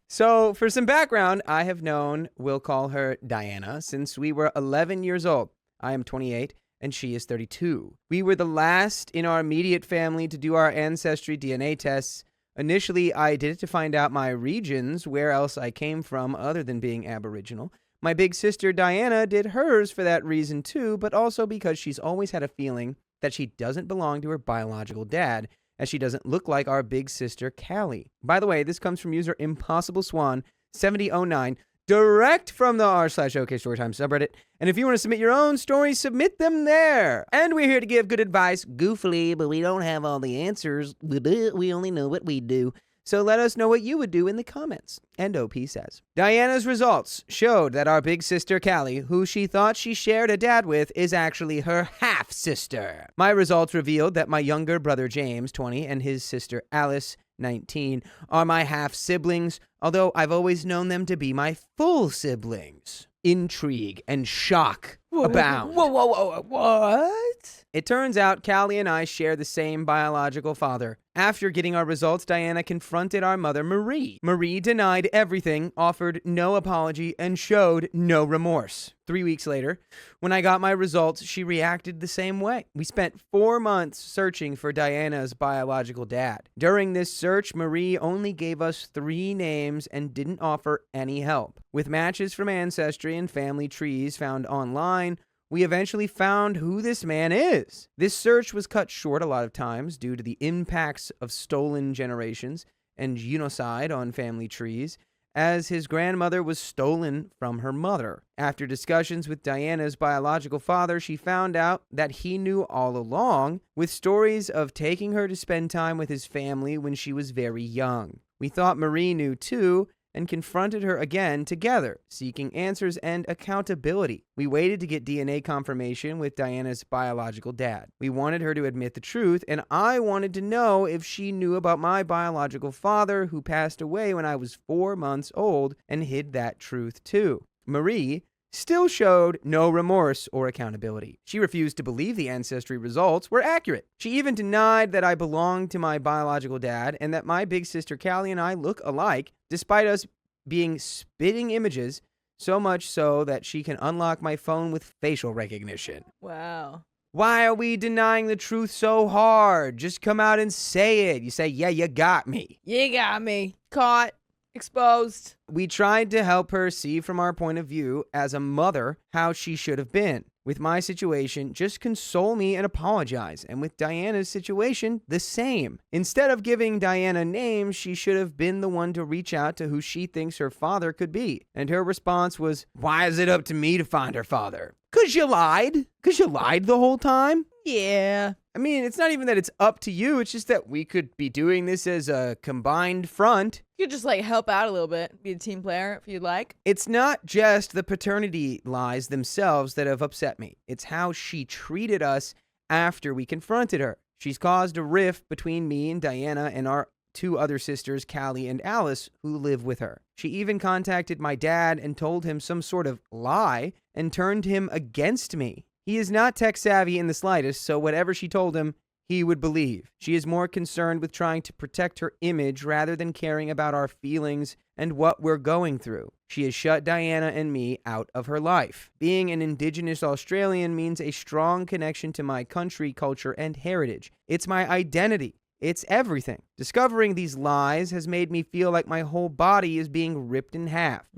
Speaker 1: So, for some background, I have known, we'll call her Diana, since we were 11 years old. I am 28, and she is 32. We were the last in our immediate family to do our ancestry DNA tests. Initially, I did it to find out my regions, where else I came from other than being Aboriginal. My big sister Diana did hers for that reason too, but also because she's always had a feeling that she doesn't belong to her biological dad, as she doesn't look like our big sister Callie. By the way, this comes from user Impossible Swan 7009, direct from the r/OKstorytime subreddit. And if you want to submit your own stories, submit them there. And we're here to give good advice, goofily, but we don't have all the answers. We only know what we do. So let us know what you would do in the comments. And OP says, Diana's results showed that our big sister Callie, who she thought she shared a dad with, is actually her half-sister. My results revealed that my younger brother James, 20, and his sister Alice, 19, are my half-siblings, although I've always known them to be my full siblings. Intrigue and shock abound.
Speaker 4: Whoa, what?
Speaker 1: It turns out Callie and I share the same biological father. After getting our results, Diana confronted our mother, Marie. Marie denied everything, offered no apology, and showed no remorse. 3 weeks later, when I got my results, she reacted the same way. We spent 4 months searching for Diana's biological dad. During this search, Marie only gave us 3 names and didn't offer any help. With matches from Ancestry and family trees found online, we eventually found who this man is. This search was cut short a lot of times due to the impacts of stolen generations and genocide on family trees, as his grandmother was stolen from her mother. After discussions with Diana's biological father, she found out that he knew all along, with stories of taking her to spend time with his family when she was very young. We thought Marie knew too, and confronted her again together, seeking answers and accountability. We waited to get DNA confirmation with Diana's biological dad. We wanted her to admit the truth, and I wanted to know if she knew about my biological father, who passed away when I was 4 months old, and hid that truth too. Marie still showed no remorse or accountability. She refused to believe the ancestry results were accurate. She even denied that I belonged to my biological dad and that my big sister Callie and I look alike, despite us being spitting images, so much so that she can unlock my phone with facial recognition.
Speaker 4: Wow.
Speaker 1: Why are we denying the truth so hard? Just come out and say it. You say, yeah, you got me.
Speaker 4: You got me. Caught. Exposed.
Speaker 1: We tried to help her see from our point of view as a mother how she should have been. With my situation, just console me and apologize. And with Diana's situation, the same. Instead of giving Diana names, she should have been the one to reach out to who she thinks her father could be. And her response was, why is it up to me to find her father? 'Cause you lied. 'Cause you lied the whole time.
Speaker 4: Yeah.
Speaker 1: I mean, it's not even that it's up to you. It's just that we could be doing this as a combined front.
Speaker 4: You could just help out a little bit. Be a team player if you'd like.
Speaker 1: It's not just the paternity lies themselves that have upset me. It's how she treated us after we confronted her. She's caused a rift between me and Diana and our 2 other sisters, Callie and Alice, who live with her. She even contacted my dad and told him some sort of lie and turned him against me. He is not tech savvy in the slightest, so whatever she told him, he would believe. She is more concerned with trying to protect her image rather than caring about our feelings and what we're going through. She has shut Diana and me out of her life. Being an Indigenous Australian means a strong connection to my country, culture, and heritage. It's my identity. It's everything. Discovering these lies has made me feel like my whole body is being ripped in half.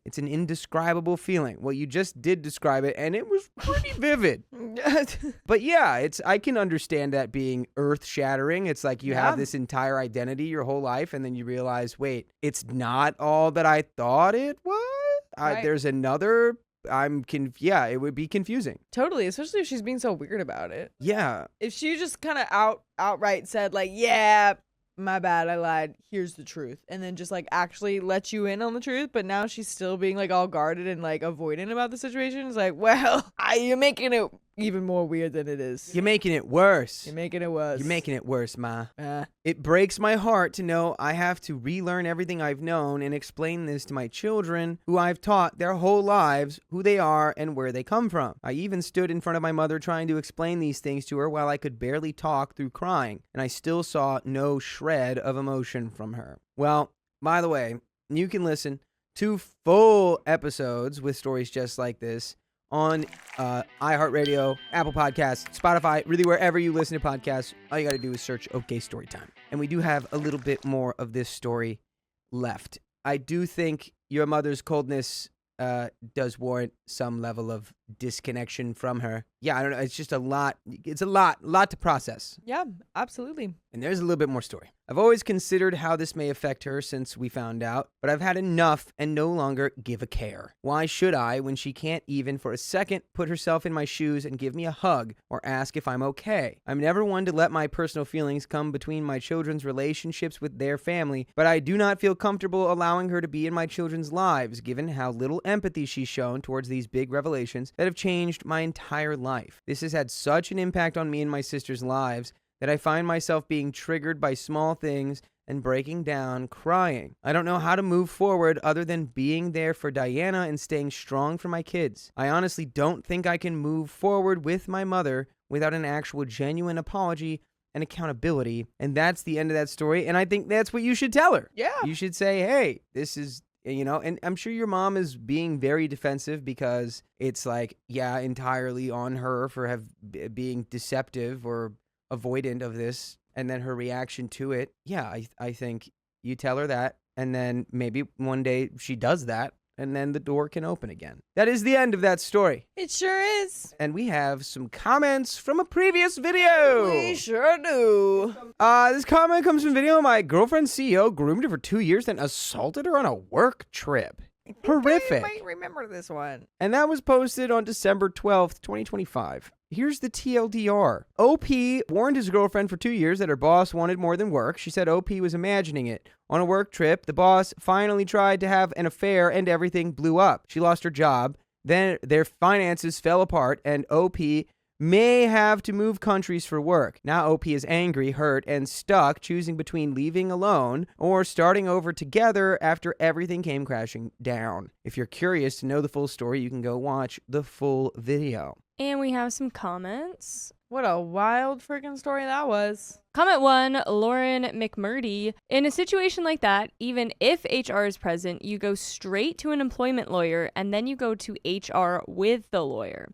Speaker 1: It's an indescribable feeling. Well, you just did describe it, and it was pretty vivid. But yeah, I can understand that being earth-shattering. It's like you have this entire identity your whole life, and then you realize, wait, it's not all that I thought it was?
Speaker 4: Right.
Speaker 1: There's another... it would be confusing.
Speaker 4: Totally, especially if she's being so weird about it.
Speaker 1: Yeah.
Speaker 4: If she just kind of outright said yeah, my bad, I lied. Here's the truth. And then just like actually let you in on the truth. But now she's still being like all guarded and like avoidant about the situation. It's like, well, you're making it even more weird than it is.
Speaker 1: You're making it worse.
Speaker 4: You're making it worse.
Speaker 1: You're making it worse, Ma. It breaks my heart to know I have to relearn everything I've known and explain this to my children, who I've taught their whole lives who they are and where they come from. I even stood in front of my mother trying to explain these things to her while I could barely talk through crying, and I still saw no shred of emotion from her. Well, by the way, you can listen to full episodes with stories just like this on iHeartRadio, Apple Podcasts, Spotify, really wherever you listen to podcasts. All you got to do is search OK Storytime. And we do have a little bit more of this story left. I do think your mother's coldness does warrant some level of disconnection from her. Yeah, I don't know. It's just a lot. It's a lot to process.
Speaker 4: Yeah, absolutely.
Speaker 1: And there's a little bit more story. I've always considered how this may affect her since we found out, but I've had enough and no longer give a care. Why should I when she can't even for a second put herself in my shoes and give me a hug or ask if I'm okay? I'm never one to let my personal feelings come between my children's relationships with their family, but I do not feel comfortable allowing her to be in my children's lives, given how little empathy she's shown towards these big revelations that have changed my entire life. This has had such an impact on me and my sister's lives that I find myself being triggered by small things and breaking down, crying. I don't know how to move forward other than being there for Diana and staying strong for my kids. I honestly don't think I can move forward with my mother without an actual genuine apology and accountability. And that's the end of that story. And I think that's what you should tell her.
Speaker 4: Yeah.
Speaker 1: You should say, hey, this is, and I'm sure your mom is being very defensive because it's like, yeah, entirely on her for being deceptive or avoidant of this, and then her reaction to it. Yeah, I think you tell her that, and then maybe one day she does that, and then the door can open again. That is the end of that story.
Speaker 4: It sure is.
Speaker 1: And we have some comments from a previous video.
Speaker 4: We sure do.
Speaker 1: This comment comes from video. My girlfriend's CEO groomed her for 2 years, then assaulted her on a work trip. Horrific.
Speaker 4: I might remember this one.
Speaker 1: And that was posted on December 12th, 2025. Here's the TLDR. OP warned his girlfriend for 2 years that her boss wanted more than work. She said OP was imagining it. On a work trip, the boss finally tried to have an affair and everything blew up. She lost her job. Then their finances fell apart and OP may have to move countries for work. Now OP is angry, hurt, and stuck, choosing between leaving alone or starting over together after everything came crashing down. If you're curious to know the full story, you can go watch the full video.
Speaker 3: And we have some comments.
Speaker 4: What a wild freaking story that was.
Speaker 3: Comment 1, Lauren McMurdy. In a situation like that, even if HR is present, you go straight to an employment lawyer and then you go to HR with the lawyer.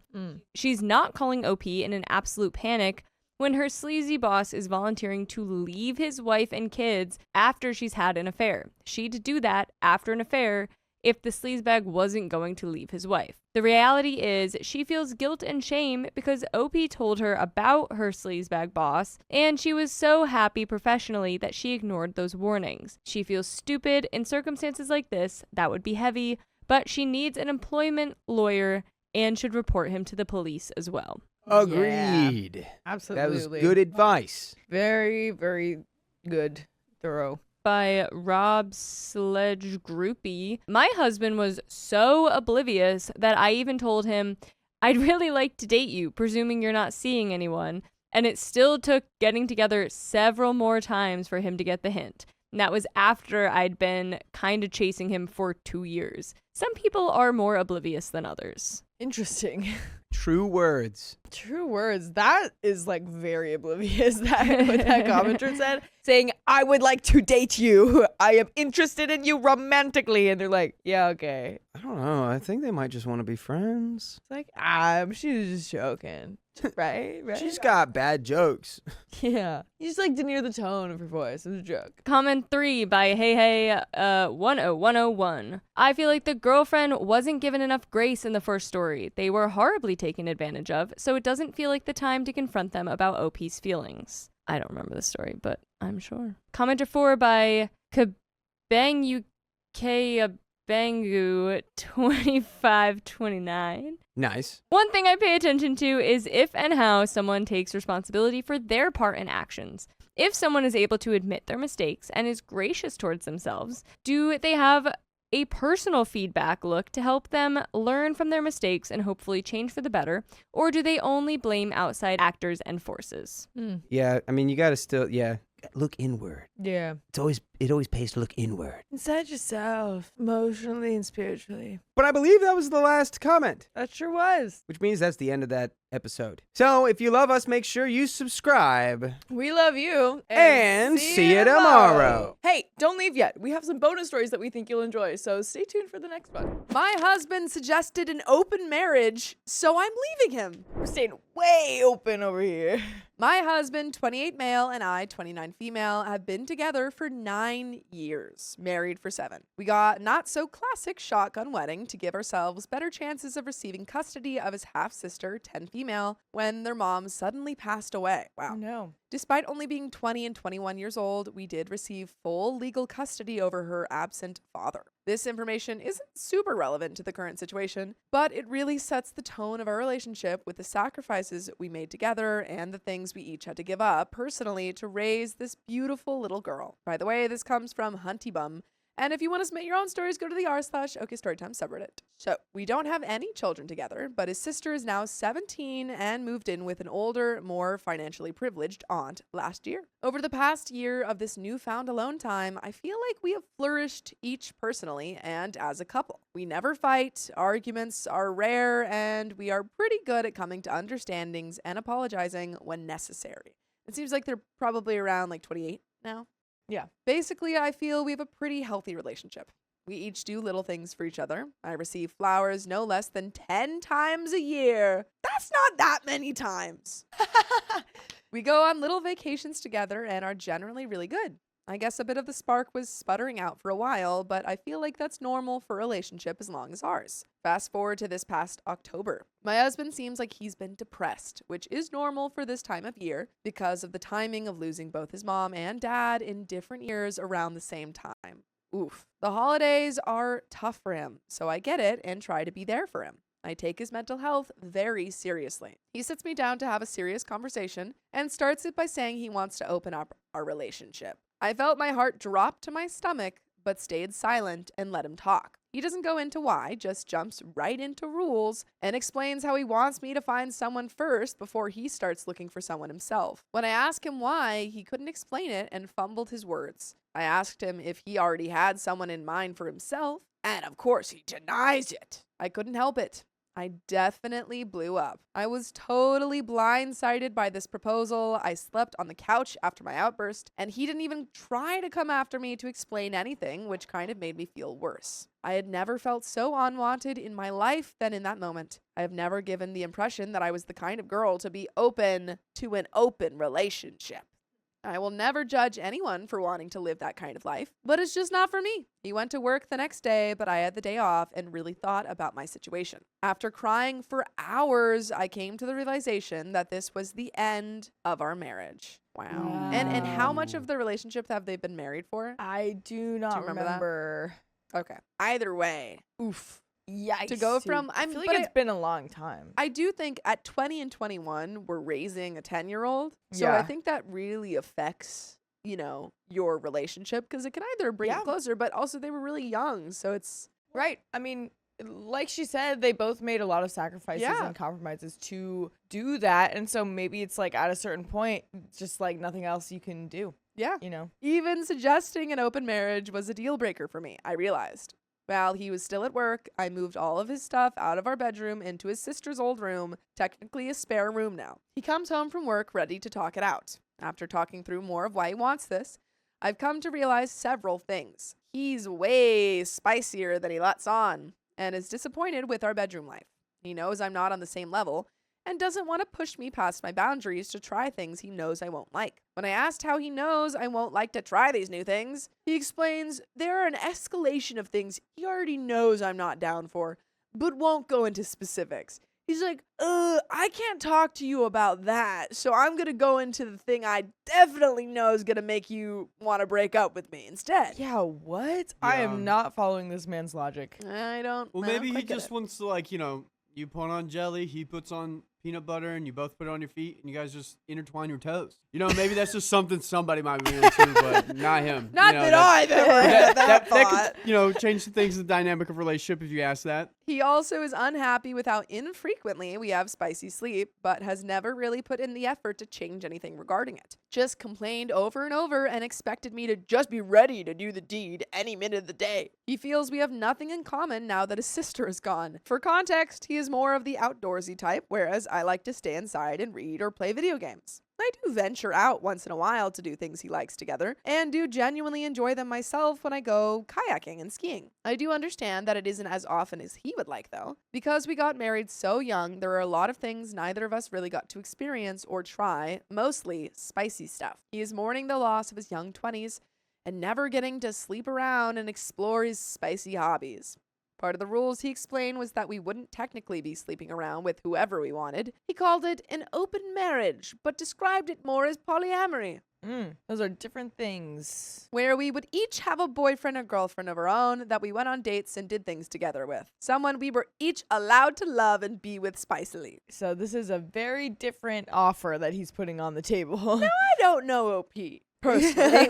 Speaker 3: She's not calling OP in an absolute panic when her sleazy boss is volunteering to leave his wife and kids after she's had an affair. She'd do that after an affair if the sleazebag wasn't going to leave his wife. The reality is she feels guilt and shame because OP told her about her sleazebag boss, and she was so happy professionally that she ignored those warnings. She feels stupid in circumstances like this. That would be heavy, but she needs an employment lawyer and should report him to the police as well.
Speaker 1: Agreed.
Speaker 4: Yeah, absolutely.
Speaker 1: That was good advice.
Speaker 4: Very, very good. Thorough.
Speaker 3: By Rob Sledge Groupie. My husband was so oblivious that I even told him, I'd really like to date you, presuming you're not seeing anyone. And it still took getting together several more times for him to get the hint. And that was after I'd been kind of chasing him for 2 years. Some people are more oblivious than others.
Speaker 4: Interesting.
Speaker 1: True words.
Speaker 4: True words. That is like very oblivious. That what that commenter said, saying, I would like to date you. I am interested in you romantically. And they're like, yeah, okay.
Speaker 1: I don't know. I think they might just want to be friends.
Speaker 4: It's like, she's just joking. Right?
Speaker 1: She's got bad jokes.
Speaker 4: Yeah. You just like to hear the tone of her voice. It's a joke.
Speaker 3: Comment 3 by Hey 10101. I feel like the girlfriend wasn't given enough grace in the first story. They were horribly taken advantage of, so it doesn't feel like the time to confront them about OP's feelings. I don't remember the story, but I'm sure. Commenter 4 by Kabangu 2529.
Speaker 1: Nice.
Speaker 3: One thing I pay attention to is if and how someone takes responsibility for their part in actions. If someone is able to admit their mistakes and is gracious towards themselves, do they have a personal feedback look to help them learn from their mistakes and hopefully change for the better? Or do they only blame outside actors and forces?
Speaker 1: Yeah, I mean, you gotta still, look inward.
Speaker 4: Yeah.
Speaker 1: It always pays to look inward.
Speaker 4: Inside yourself, emotionally and spiritually.
Speaker 1: But I believe that was the last comment,
Speaker 4: That sure was.
Speaker 1: which means that's the end of that episode. So if you love us, make sure you subscribe.
Speaker 4: We love you.
Speaker 1: And see you tomorrow.
Speaker 4: Hey, don't leave yet. We have some bonus stories that we think you'll enjoy, so stay tuned for the next one. My husband suggested an open marriage, so I'm leaving him. We're staying way open over here. My husband, 28 male, and I, 29 female, have been together for 9 years, married for 7. We got not so classic shotgun wedding to give ourselves better chances of receiving custody of his half-sister, 10 female, when their mom suddenly passed away. Wow.
Speaker 2: No.
Speaker 4: Despite only being 20 and 21 years old, we did receive full legal custody over her absent father. This information isn't super relevant to the current situation, but it really sets the tone of our relationship with the sacrifices we made together and the things we each had to give up personally to raise this beautiful little girl. By the way, this comes from Hunty Bum. And if you want to submit your own stories, go to the r/okstorytime subreddit. So, we don't have any children together, but his sister is now 17 and moved in with an older, more financially privileged aunt last year. Over the past year of this newfound alone time, I feel like we have flourished each personally and as a couple. We never fight, arguments are rare, and we are pretty good at coming to understandings and apologizing when necessary. It seems like they're probably around like 28 now. Yeah. Basically, I feel we have a pretty healthy relationship. We each do little things for each other. I receive flowers no less than 10 times a year. That's not that many times. We go on little vacations together and are generally really good. I guess a bit of the spark was sputtering out for a while, but I feel like that's normal for a relationship as long as ours. Fast forward to this past October. My husband seems like he's been depressed, which is normal for this time of year because of the timing of losing both his mom and dad in different years around the same time. Oof. The holidays are tough for him, so I get it and try to be there for him. I take his mental health very seriously. He sits me down to have a serious conversation and starts it by saying he wants to open up our relationship. I felt my heart drop to my stomach, but stayed silent and let him talk. He doesn't go into why, just jumps right into rules and explains how he wants me to find someone first before he starts looking for someone himself. When I asked him why, he couldn't explain it and fumbled his words. I asked him if he already had someone in mind for himself, and of course he denies it. I couldn't help it. I definitely blew up. I was totally blindsided by this proposal. I slept on the couch after my outburst, and he didn't even try to come after me to explain anything, which kind of made me feel worse. I had never felt so unwanted in my life than in that moment. I have never given the impression that I was the kind of girl to be open to an open relationship. I will never judge anyone for wanting to live that kind of life, but it's just not for me. He went to work the next day, but I had the day off and really thought about my situation. After crying for hours, I came to the realization that this was the end of our marriage. Wow. And how much of the relationship have they been married for?
Speaker 2: I do not
Speaker 4: remember. Okay. Either way. Oof.
Speaker 2: Yikes.
Speaker 4: To go from,
Speaker 2: I feel like it's been a long time.
Speaker 4: I do think at 20 and 21, we're raising a 10-year-old. So
Speaker 2: Yeah.
Speaker 4: I think that really affects, your relationship because it can either bring it closer, but also they were really young. So it's
Speaker 2: Right. I mean, like she said, they both made a lot of sacrifices and compromises to do that. And so maybe it's like at a certain point, just like nothing else you can do.
Speaker 4: Yeah. Even suggesting an open marriage was a deal breaker for me, I realized. While he was still at work, I moved all of his stuff out of our bedroom into his sister's old room, technically a spare room now. He comes home from work ready to talk it out. After talking through more of why he wants this, I've come to realize several things. He's way spicier than he lets on, and is disappointed with our bedroom life. He knows I'm not on the same level, and doesn't want to push me past my boundaries to try things he knows I won't like. When I asked how he knows I won't like to try these new things, he explains there are an escalation of things he already knows I'm not down for, but won't go into specifics. He's like, I can't talk to you about that, so I'm going to go into the thing I definitely know is going to make you want to break up with me instead.
Speaker 2: Yeah, what? I am not following this man's logic.
Speaker 4: I don't
Speaker 5: Well, maybe he just wants to, you put on jelly, he puts on peanut butter and you both put it on your feet and you guys just intertwine your toes. You know, maybe that's just something somebody might be into, but not him.
Speaker 4: Not
Speaker 5: You know,
Speaker 4: that I've ever had that
Speaker 5: that
Speaker 4: thought.
Speaker 5: could, you know, change the things in the dynamic of relationship if you ask that.
Speaker 2: He also is unhappy with how infrequently we have spicy sleep, but has never really put in the effort to change anything regarding it. Just complained over and over and expected me to just be ready to do the deed any minute of the day. He feels we have nothing in common now that his sister is gone. For context, he is more of the outdoorsy type, whereas I like to stay inside and read or play video games. I do venture out once in a while to do things he likes together, and do genuinely enjoy them myself when I go kayaking and skiing. I do understand that it isn't as often as he would like, though. Because we got married so young, there are a lot of things neither of us really got to experience or try, mostly spicy stuff. He is mourning the loss of his young 20s and never getting to sleep around and explore his spicy hobbies. Part of the rules he explained was that we wouldn't technically be sleeping around with whoever we wanted. He called it an open marriage, but described it more as polyamory,
Speaker 4: Those are different things.
Speaker 2: where we would each have a boyfriend or girlfriend of our own that we went on dates and did things together with. Someone we were each allowed to love and be with spicily.
Speaker 4: So this is a very different offer that he's putting on the table.
Speaker 2: I don't know OP, personally,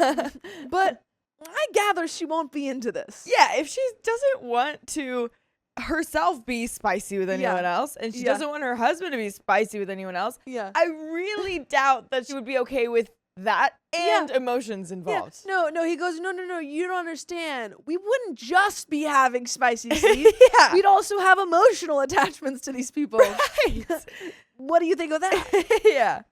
Speaker 2: but I gather she won't be into this.
Speaker 4: Yeah, if she doesn't want to herself be spicy with anyone else, and she
Speaker 2: Yeah.
Speaker 4: doesn't want her husband to be spicy with anyone else,
Speaker 2: Yeah.
Speaker 4: I really doubt that she would be okay with that and emotions involved.
Speaker 2: Yeah. No, he goes, no, you don't understand. We wouldn't just be having spicy sleep.
Speaker 4: Yeah.
Speaker 2: We'd also have emotional attachments to these people.
Speaker 4: Right.
Speaker 2: What do you think of that?
Speaker 4: Yeah.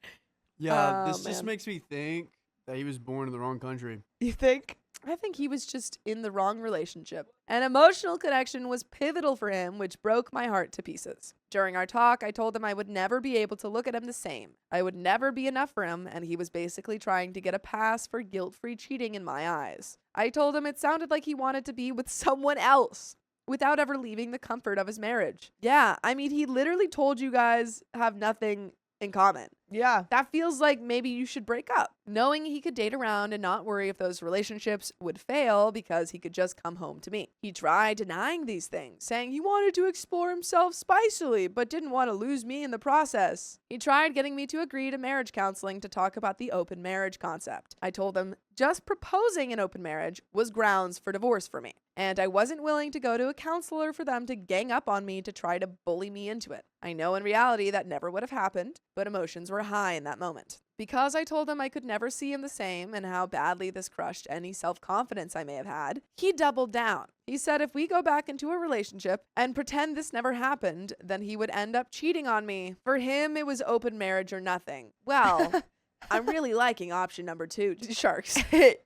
Speaker 5: Yeah,
Speaker 2: Oh,
Speaker 5: this just
Speaker 2: man.
Speaker 5: makes me think that he was born in the wrong country.
Speaker 4: You think?
Speaker 2: I think he was just in the wrong relationship. An emotional connection was pivotal for him, which broke my heart to pieces. During our talk, I told him I would never be able to look at him the same. I would never be enough for him, and he was basically trying to get a pass for guilt-free cheating in my eyes. I told him it sounded like he wanted to be with someone else without ever leaving the comfort of his marriage. Yeah, I mean, he literally told you guys have nothing in common.
Speaker 4: Yeah.
Speaker 2: That feels like maybe you should break up. Knowing he could date around and not worry if those relationships would fail because he could just come home to me. He tried denying these things, saying he wanted to explore himself spicily, but didn't want to lose me in the process. He tried getting me to agree to marriage counseling to talk about the open marriage concept. I told him just proposing an open marriage was grounds for divorce for me, and I wasn't willing to go to a counselor for them to gang up on me to try to bully me into it. I know in reality that never would have happened, but emotions were high in that moment. Because I told him I could never see him the same and how badly this crushed any self-confidence I may have had, he doubled down. He said if we go back into a relationship and pretend this never happened, then he would end up cheating on me. For him, it was open marriage or nothing. Well, I'm really liking option number 2, sharks.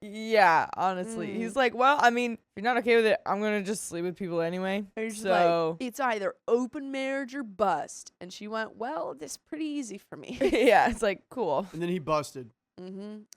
Speaker 4: Yeah, honestly. He's like, well, I mean, if you're not okay with it, I'm going to just sleep with people anyway.
Speaker 2: He's
Speaker 4: So,
Speaker 2: like, it's either open marriage or bust. And she went, well, this is pretty easy for me.
Speaker 4: yeah, it's like, cool.
Speaker 5: And then he busted.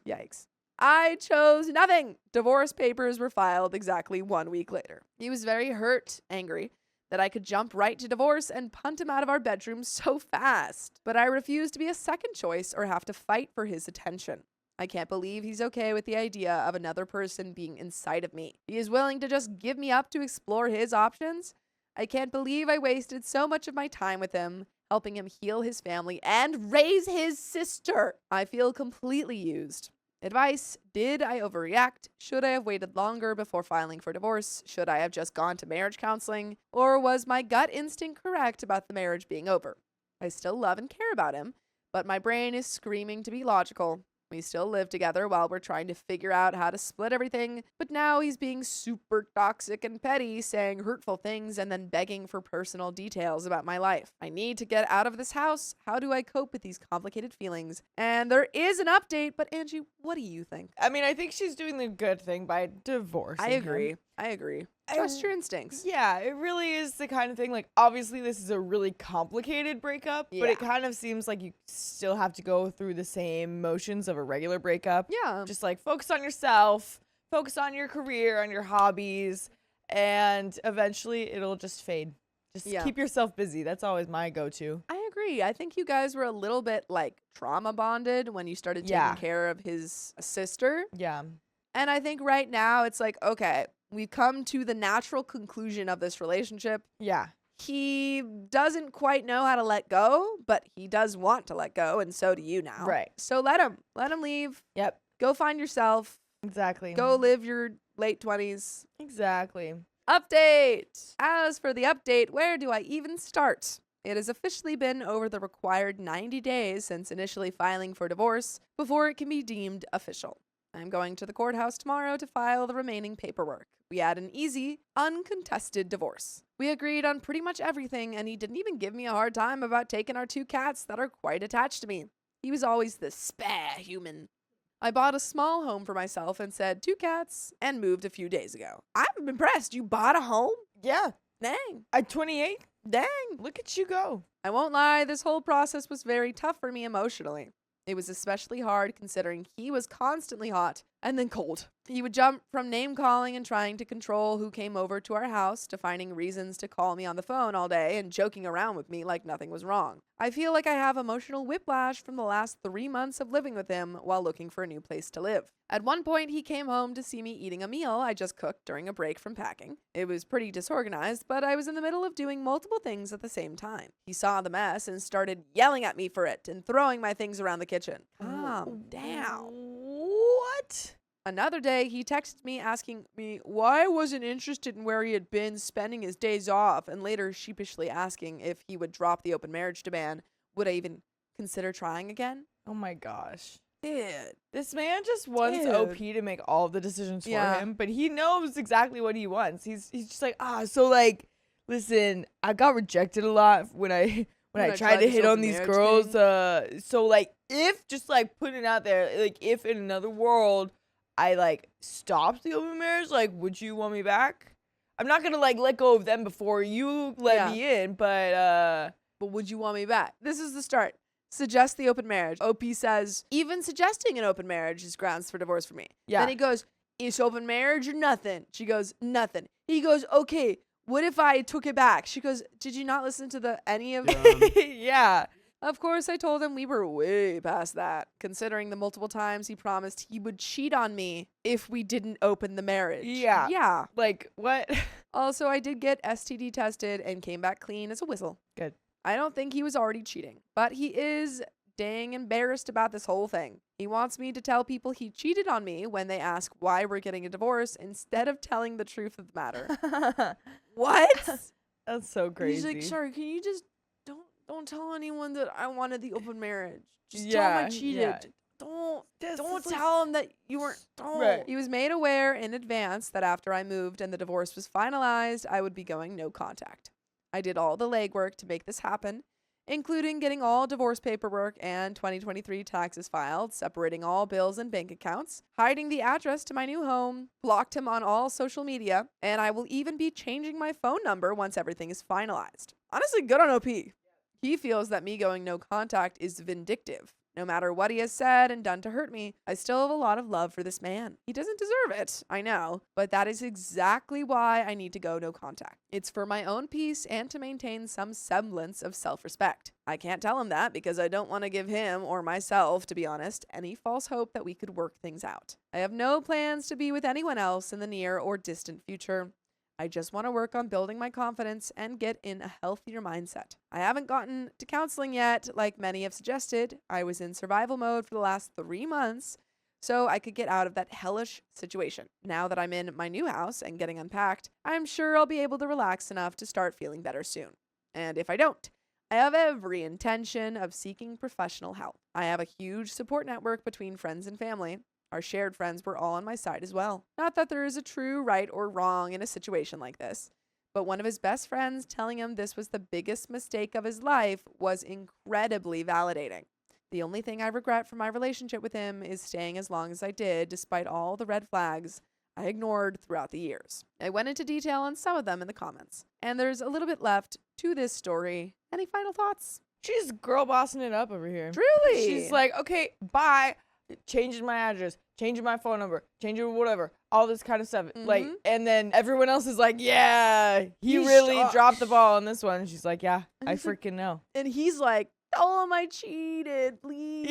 Speaker 2: Yikes. I chose nothing. Divorce papers were filed exactly 1 week later. He was very hurt, angry, that I could jump right to divorce and punt him out of our bedroom so fast. But I refused to be a second choice or have to fight for his attention. I can't believe he's okay with the idea of another person being inside of me. He is willing to just give me up to explore his options. I can't believe I wasted so much of my time with him, helping him heal his family and raise his sister. I feel completely used. Advice: did I overreact? Should I have waited longer before filing for divorce? Should I have just gone to marriage counseling? Or was my gut instinct correct about the marriage being over? I still love and care about him, but my brain is screaming to be logical. We still live together while we're trying to figure out how to split everything, but now he's being super toxic and petty, saying hurtful things and then begging for personal details about my life. I need to get out of this house. How do I cope with these complicated feelings? And there is an update, but Angie, what do you think?
Speaker 4: I mean, I think she's doing the good thing by divorcing
Speaker 2: I
Speaker 4: him.
Speaker 2: agree. Trust your instincts.
Speaker 4: Yeah, it really is the kind of thing, like, obviously this is a really complicated breakup, but
Speaker 2: Yeah.
Speaker 4: it kind of seems like you still have to go through the same motions of a regular breakup.
Speaker 2: Yeah.
Speaker 4: Just like focus on yourself, focus on your career, on your hobbies, and eventually it'll just fade. Just
Speaker 2: Yeah.
Speaker 4: keep yourself busy. That's always my go-to.
Speaker 2: I agree. I think you guys were a little bit like trauma bonded when you started taking
Speaker 4: Yeah.
Speaker 2: care of his sister.
Speaker 4: Yeah.
Speaker 2: And I think right now it's like, okay, we've come to the natural conclusion of this relationship.
Speaker 4: Yeah.
Speaker 2: He doesn't quite know how to let go, but he does want to let go, and so do you now.
Speaker 4: Right.
Speaker 2: So let him leave.
Speaker 4: Yep.
Speaker 2: Go find yourself.
Speaker 4: Exactly.
Speaker 2: Go live your late 20s.
Speaker 4: Exactly.
Speaker 2: Update. As for the update, where do I even start? It has officially been over the required 90 days since initially filing for divorce before it can be deemed official. I'm going to the courthouse tomorrow to file the remaining paperwork. We had an easy, uncontested divorce. We agreed on pretty much everything, and he didn't even give me a hard time about taking our 2 cats that are quite attached to me. He was always the spare human. I bought a small home for myself and said 2 cats and moved a few days ago. I'm impressed. You bought a home?
Speaker 4: Yeah.
Speaker 2: Dang.
Speaker 4: At 28,
Speaker 2: Dang.
Speaker 4: look at you go.
Speaker 2: I won't lie, this whole process was very tough for me emotionally. It was especially hard considering he was constantly hot and then cold. He would jump from name calling and trying to control who came over to our house to finding reasons to call me on the phone all day and joking around with me like nothing was wrong. I feel like I have emotional whiplash from the last 3 months of living with him while looking for a new place to live. At one point, he came home to see me eating a meal I just cooked during a break from packing. It was pretty disorganized, but I was in the middle of doing multiple things at the same time. He saw the mess and started yelling at me for it and throwing my things around the kitchen. Calm down.
Speaker 4: What?
Speaker 2: Another day, he texted me asking me why I wasn't interested in where he had been spending his days off, and later sheepishly asking if he would drop the open marriage demand. Would I even consider trying again?
Speaker 4: Oh my gosh.
Speaker 2: Dude.
Speaker 4: This man just wants
Speaker 2: Dude.
Speaker 4: OP to make all the decisions for
Speaker 2: Yeah.
Speaker 4: him, but he knows exactly what he wants. He's just like, so like, listen, I got rejected a lot when I tried to
Speaker 2: this
Speaker 4: hit on
Speaker 2: open
Speaker 4: these
Speaker 2: marriage
Speaker 4: girls.
Speaker 2: thing.
Speaker 4: So like, if just like putting it out there, like if in another world I like stopped the open marriage, like, would you want me back? I'm not gonna like let go of them before you let me in, but
Speaker 2: would you want me back? This is the start. Suggest the open marriage. OP says, even suggesting an open marriage is grounds for divorce for me.
Speaker 4: yeah.
Speaker 2: Then he goes, is open marriage or nothing? She goes, nothing. He goes, okay, what if I took it back? She goes, did you not listen to any of
Speaker 4: Yeah.
Speaker 2: Of course, I told him we were way past that, considering the multiple times he promised he would cheat on me if we didn't open the marriage.
Speaker 4: Yeah.
Speaker 2: Yeah.
Speaker 4: Like, what?
Speaker 2: Also, I did get STD tested and came back clean as a whistle.
Speaker 4: Good.
Speaker 2: I don't think he was already cheating, but he is dang embarrassed about this whole thing. He wants me to tell people he cheated on me when they ask why we're getting a divorce instead of telling the truth of the matter. What?
Speaker 4: That's so crazy.
Speaker 2: He's like, sorry, can you just don't tell anyone that I wanted the open marriage. Just tell
Speaker 4: Yeah,
Speaker 2: him I cheated.
Speaker 4: yeah.
Speaker 2: Don't
Speaker 4: That's
Speaker 2: don't
Speaker 4: like-
Speaker 2: tell him that you weren't. Don't.
Speaker 4: Right.
Speaker 2: He was made aware in advance that after I moved and the divorce was finalized, I would be going no contact. I did all the legwork to make this happen, including getting all divorce paperwork and 2023 taxes filed, separating all bills and bank accounts, hiding the address to my new home, blocked him on all social media, and I will even be changing my phone number once everything is finalized. Honestly, good on OP. He feels that me going no contact is vindictive. No matter what he has said and done to hurt me, I still have a lot of love for this man. He doesn't deserve it, I know, but that is exactly why I need to go no contact. It's for my own peace and to maintain some semblance of self-respect. I can't tell him that because I don't want to give him, or myself, to be honest, any false hope that we could work things out. I have no plans to be with anyone else in the near or distant future. I just want to work on building my confidence and get in a healthier mindset. I haven't gotten to counseling yet, like many have suggested. I was in survival mode for the last 3 months, so I could get out of that hellish situation. Now that I'm in my new house and getting unpacked, I'm sure I'll be able to relax enough to start feeling better soon. And if I don't, I have every intention of seeking professional help. I have a huge support network between friends and family. Our shared friends were all on my side as well. Not that there is a true right or wrong in a situation like this, but one of his best friends telling him this was the biggest mistake of his life was incredibly validating. The only thing I regret from my relationship with him is staying as long as I did despite all the red flags I ignored throughout the years. I went into detail on some of them in the comments, and there's a little bit left to this story. Any final thoughts?
Speaker 4: She's girl bossing it up over here.
Speaker 2: Truly.
Speaker 4: She's like, okay, bye. Changing my address, changing my phone number, changing whatever, all this kind of stuff. Like, and then everyone else is like, yeah, he really dropped the ball on this one. And she's like, yeah, I freaking know.
Speaker 2: And he's like, tell him I cheated, please.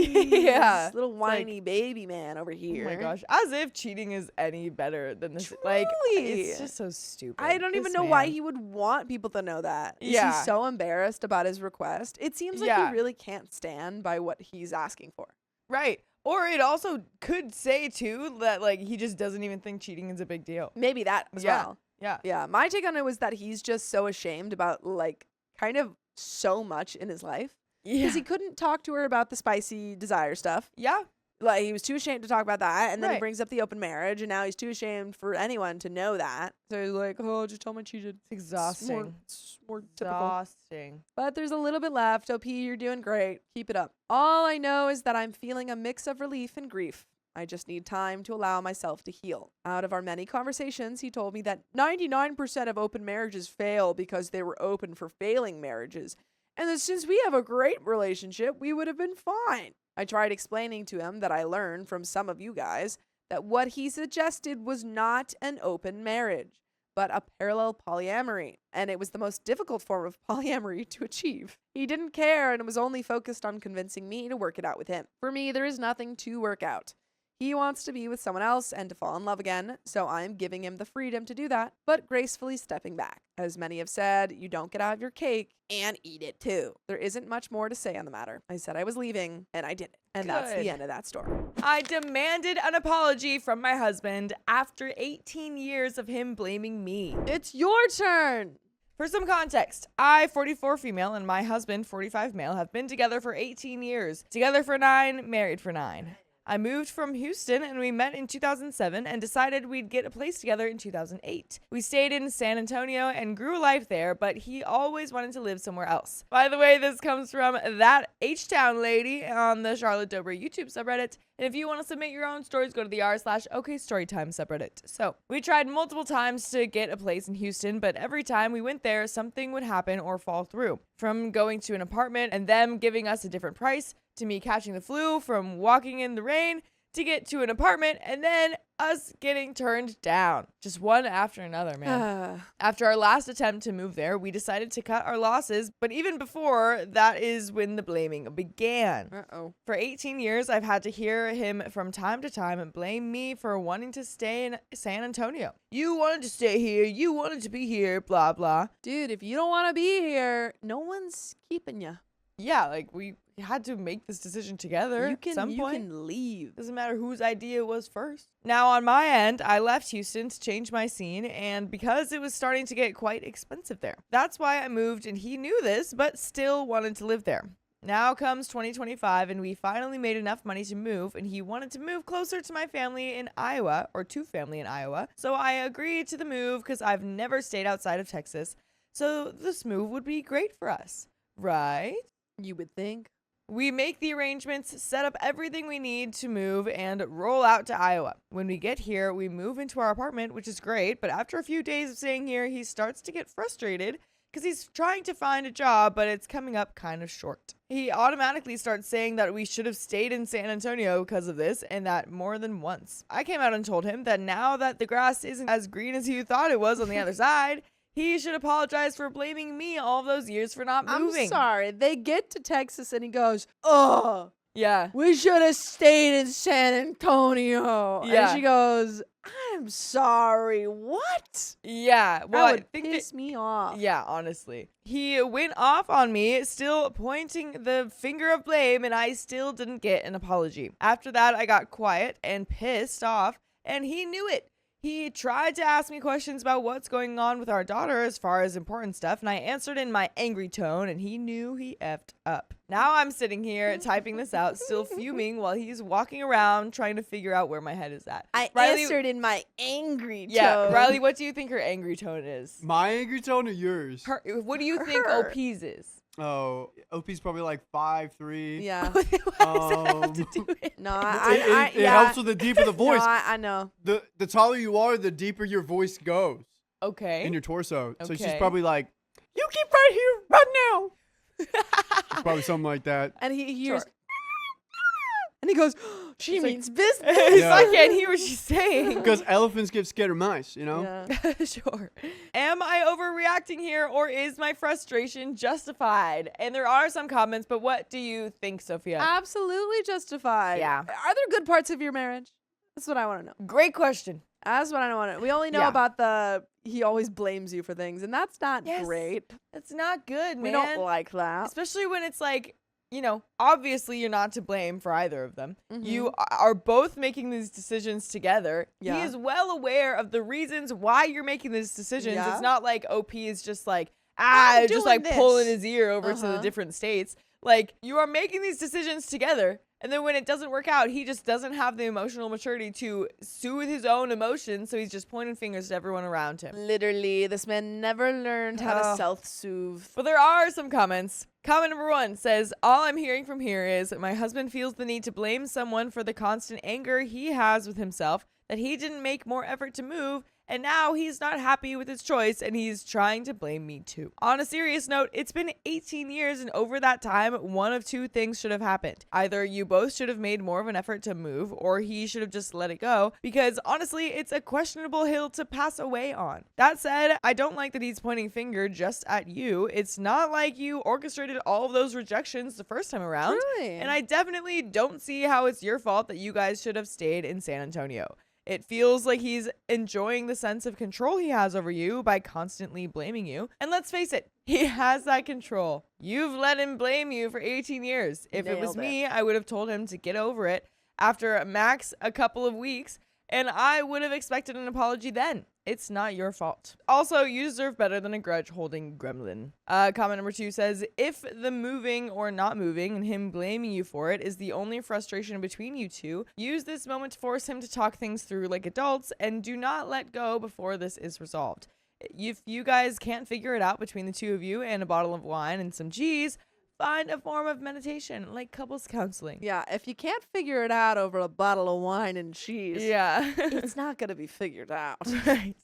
Speaker 4: Yeah.
Speaker 2: Little
Speaker 4: It's like-
Speaker 2: whiny baby man over here.
Speaker 4: Oh my gosh. As if cheating is any better than this. Like,
Speaker 2: Truly.
Speaker 4: it's just so stupid.
Speaker 2: I don't even
Speaker 4: This
Speaker 2: know why
Speaker 4: man.
Speaker 2: he would want people to know that. Is
Speaker 4: Yeah.
Speaker 2: he so embarrassed about his request? It seems like
Speaker 4: Yeah.
Speaker 2: he really can't stand by what he's asking for.
Speaker 4: Right. Or it also could say, too, that, like, he just doesn't even think cheating is a big deal.
Speaker 2: Maybe that as
Speaker 4: Yeah.
Speaker 2: well.
Speaker 4: Yeah.
Speaker 2: Yeah. My take on it was that he's just so ashamed about, like, kind of so much in his life.
Speaker 4: Yeah.
Speaker 2: Because he couldn't talk to her about the spicy desire stuff.
Speaker 4: Yeah.
Speaker 2: Like, he was too ashamed to talk about that. And then he
Speaker 4: Right.
Speaker 2: brings up the open marriage. And now he's too ashamed for anyone to know that. So he's like, oh, just tell me I cheated.
Speaker 4: It's exhausting.
Speaker 2: It's more typical.
Speaker 4: Exhausting.
Speaker 2: But there's a little bit left. OP, you're doing great. Keep it up. All I know is that I'm feeling a mix of relief and grief. I just need time to allow myself to heal. Out of our many conversations, he told me that 99% of open marriages fail because they were open for failing marriages. And that since we have a great relationship, we would have been fine. I tried explaining to him that I learned from some of you guys that what he suggested was not an open marriage, but a parallel polyamory, and it was the most difficult form of polyamory to achieve. He didn't care and was only focused on convincing me to work it out with him. For me, there is nothing to work out. He wants to be with someone else and to fall in love again, so I'm giving him the freedom to do that, but gracefully stepping back. As many have said, you don't get out of your cake and eat it too. There isn't much more to say on the matter. I said I was leaving, and I did it. And that's
Speaker 4: Good.
Speaker 2: the end of that story.
Speaker 4: I demanded an apology from my husband after 18 years of him blaming me.
Speaker 2: It's your turn!
Speaker 4: For some context, I, 44 female, and my husband, 45 male, have been together for 18 years. Together for 9, married for 9. I moved from Houston and we met in 2007 and decided we'd get a place together in 2008. We stayed in San Antonio and grew a life there, but he always wanted to live somewhere else. By the way, this comes from that H-Town lady on the Charlotte YouTube subreddit. And if you want to submit your own stories, go to the r/okstorytime subreddit. So we tried multiple times to get a place in Houston, but every time we went there, something would happen or fall through. From going to an apartment and them giving us a different price, to me catching the flu, from walking in the rain to get to an apartment, and then us getting turned down. Just one after another, man. After our last attempt to move there, we decided to cut our losses, but even before, that is when the blaming began.
Speaker 2: Uh-oh.
Speaker 4: For 18 years, I've had to hear him from time to time and blame me for wanting to stay in San Antonio. You wanted to stay here, you wanted to be here, blah, blah.
Speaker 2: Dude, if you don't want to be here, no one's keeping you.
Speaker 4: Yeah, like we had to make this decision together
Speaker 2: You
Speaker 4: at some point.
Speaker 2: can leave.
Speaker 4: Doesn't matter whose idea it was first. Now, on my end, I left Houston to change my scene, and because it was starting to get quite expensive there. That's why I moved, and he knew this, but still wanted to live there. Now comes 2025, and we finally made enough money to move, and he wanted to move closer to my family in Iowa, or to family in Iowa. So I agreed to the move because I've never stayed outside of Texas. So this move would be great for us, right?
Speaker 2: You would think.
Speaker 4: We make the arrangements, set up everything we need to move, and roll out to Iowa. When we get here, we move into our apartment, which is great, but after a few days of staying here, he starts to get frustrated because he's trying to find a job, but it's coming up kind of short. He automatically starts saying that we should have stayed in San Antonio because of this, and that more than once. I came out and told him that now that the grass isn't as green as he thought it was on the other side, he should apologize for blaming me all those years for not moving.
Speaker 2: I'm sorry. They get to Texas and he goes, oh,
Speaker 4: Yeah.
Speaker 2: we should have stayed in San Antonio.
Speaker 4: Yeah.
Speaker 2: And she goes, I'm sorry. What?
Speaker 4: Yeah. Well,
Speaker 2: That
Speaker 4: I
Speaker 2: would
Speaker 4: think that-
Speaker 2: piss me off.
Speaker 4: Yeah, honestly. He went off on me, still pointing the finger of blame, and I still didn't get an apology. After that, I got quiet and pissed off, and he knew it. He tried to ask me questions about what's going on with our daughter as far as important stuff, and I answered in my angry tone, and he knew he effed up. Now I'm sitting here typing this out, still fuming, while he's walking around trying to figure out where my head is at.
Speaker 2: I
Speaker 4: Riley-
Speaker 2: answered in my angry tone.
Speaker 4: Yeah, Riley, what do you think her angry tone is?
Speaker 5: My angry tone or yours?
Speaker 4: What do you think
Speaker 2: Her.
Speaker 4: OP's is?
Speaker 5: Oh, OP's probably like 5'3".
Speaker 2: Yeah.
Speaker 4: What does that have to do with
Speaker 2: No,
Speaker 5: It
Speaker 2: yeah.
Speaker 5: helps with the deeper the voice.
Speaker 2: No, I know.
Speaker 5: The taller you are, the deeper your voice goes
Speaker 4: Okay.
Speaker 5: in your torso. So she's
Speaker 4: Okay.
Speaker 5: probably like, "You keep right here, right now." It's probably something like that.
Speaker 2: And he hears,
Speaker 4: Sure.
Speaker 2: and he goes, She means business.
Speaker 5: Yeah.
Speaker 4: I can't hear what she's saying.
Speaker 5: Because elephants get scared of mice, you know?
Speaker 2: Yeah.
Speaker 4: Sure. Am I overreacting here, or is my frustration justified? And there are some comments, but what do you think, Sophia?
Speaker 2: Absolutely justified.
Speaker 4: Yeah.
Speaker 2: Are there good parts of your marriage? That's what I want to know.
Speaker 4: Great question.
Speaker 2: That's what I want to know. We only know
Speaker 4: Yeah.
Speaker 2: about he always blames you for things, and that's not
Speaker 4: Yes.
Speaker 2: great.
Speaker 4: That's not good, man.
Speaker 2: We don't like that.
Speaker 4: Especially when it's like, you know, obviously you're not to blame for either of them.
Speaker 2: Mhm.
Speaker 4: You are both making these decisions together.
Speaker 2: Yeah.
Speaker 4: He is well aware of the reasons why you're making these decisions.
Speaker 2: Yeah.
Speaker 4: It's not like OP is just like,
Speaker 2: I'm
Speaker 4: just
Speaker 2: doing
Speaker 4: like
Speaker 2: this.
Speaker 4: pulling his ear over to the
Speaker 2: Uh-huh.
Speaker 4: different states. Like, you are making these decisions together. And then when it doesn't work out, he just doesn't have the emotional maturity to soothe his own emotions. So he's just pointing fingers at everyone around him.
Speaker 2: Literally, this man never learned how to
Speaker 4: Ugh.
Speaker 2: self-soothe.
Speaker 4: But there are some comments. Comment number 1 says, all I'm hearing from here is my husband feels the need to blame someone for the constant anger he has with himself, that he didn't make more effort to move, and now he's not happy with his choice and he's trying to blame me too. On a serious note, it's been 18 years, and over that time, one of two things should have happened. Either you both should have made more of an effort to move, or he should have just let it go, because honestly, it's a questionable hill to pass away on. That said, I don't like that he's pointing finger just at you. It's not like you orchestrated all of those rejections the first time around.
Speaker 2: Truly.
Speaker 4: And I definitely don't see how it's your fault that you guys should have stayed in San Antonio. It feels like he's enjoying the sense of control he has over you by constantly blaming you. And let's face it, he has that control. You've let him blame you for 18 years. If it was
Speaker 2: Nailed it.
Speaker 4: me, I would have told him to get over it after max a couple of weeks, and I would have expected an apology then. It's not your fault. Also, you deserve better than a grudge-holding gremlin. Comment number 2 says, if the moving or not moving and him blaming you for it is the only frustration between you two, use this moment to force him to talk things through like adults and do not let go before this is resolved. If you guys can't figure it out between the two of you and a bottle of wine and some cheese, find a form of meditation like couples counseling.
Speaker 2: Yeah, if you can't figure it out over a bottle of wine and cheese,
Speaker 4: Yeah.
Speaker 2: it's not going to be figured out.
Speaker 4: Right.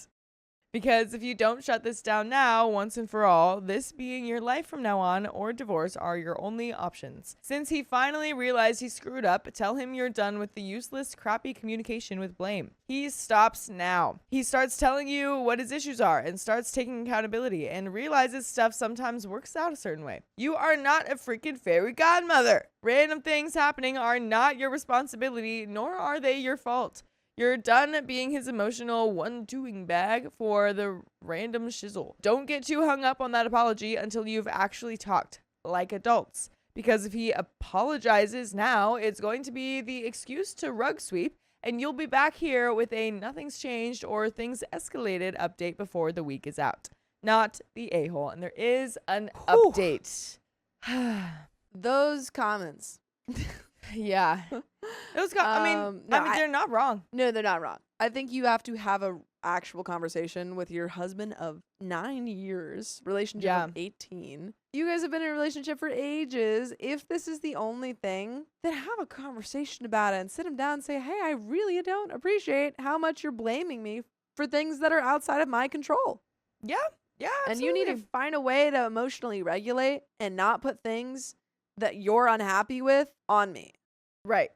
Speaker 4: Because if you don't shut this down now, once and for all, this being your life from now on or divorce are your only options. Since he finally realized he screwed up, tell him you're done with the useless, crappy communication with blame. He stops now. He starts telling you what his issues are and starts taking accountability and realizes stuff sometimes works out a certain way. You are not a freaking fairy godmother. Random things happening are not your responsibility, nor are they your fault. You're done being his emotional one-doing bag for the random shizzle. Don't get too hung up on that apology until you've actually talked like adults. Because if he apologizes now, it's going to be the excuse to rug sweep, and you'll be back here with a nothing's changed or things escalated update before the week is out. Not the a-hole. And there is an update.
Speaker 2: Those comments.
Speaker 4: Yeah. I mean, they're not wrong.
Speaker 2: No, they're not wrong. I think you have to have a actual conversation with your husband of 9 years, relationship
Speaker 4: Yeah.
Speaker 2: of 18. You guys have been in a relationship for ages. If this is the only thing, then have a conversation about it and sit him down and say, hey, I really don't appreciate how much you're blaming me for things that are outside of my control.
Speaker 4: Yeah. Yeah.
Speaker 2: And you need to find a way to emotionally regulate and not put things that you're unhappy with on me.
Speaker 4: Right.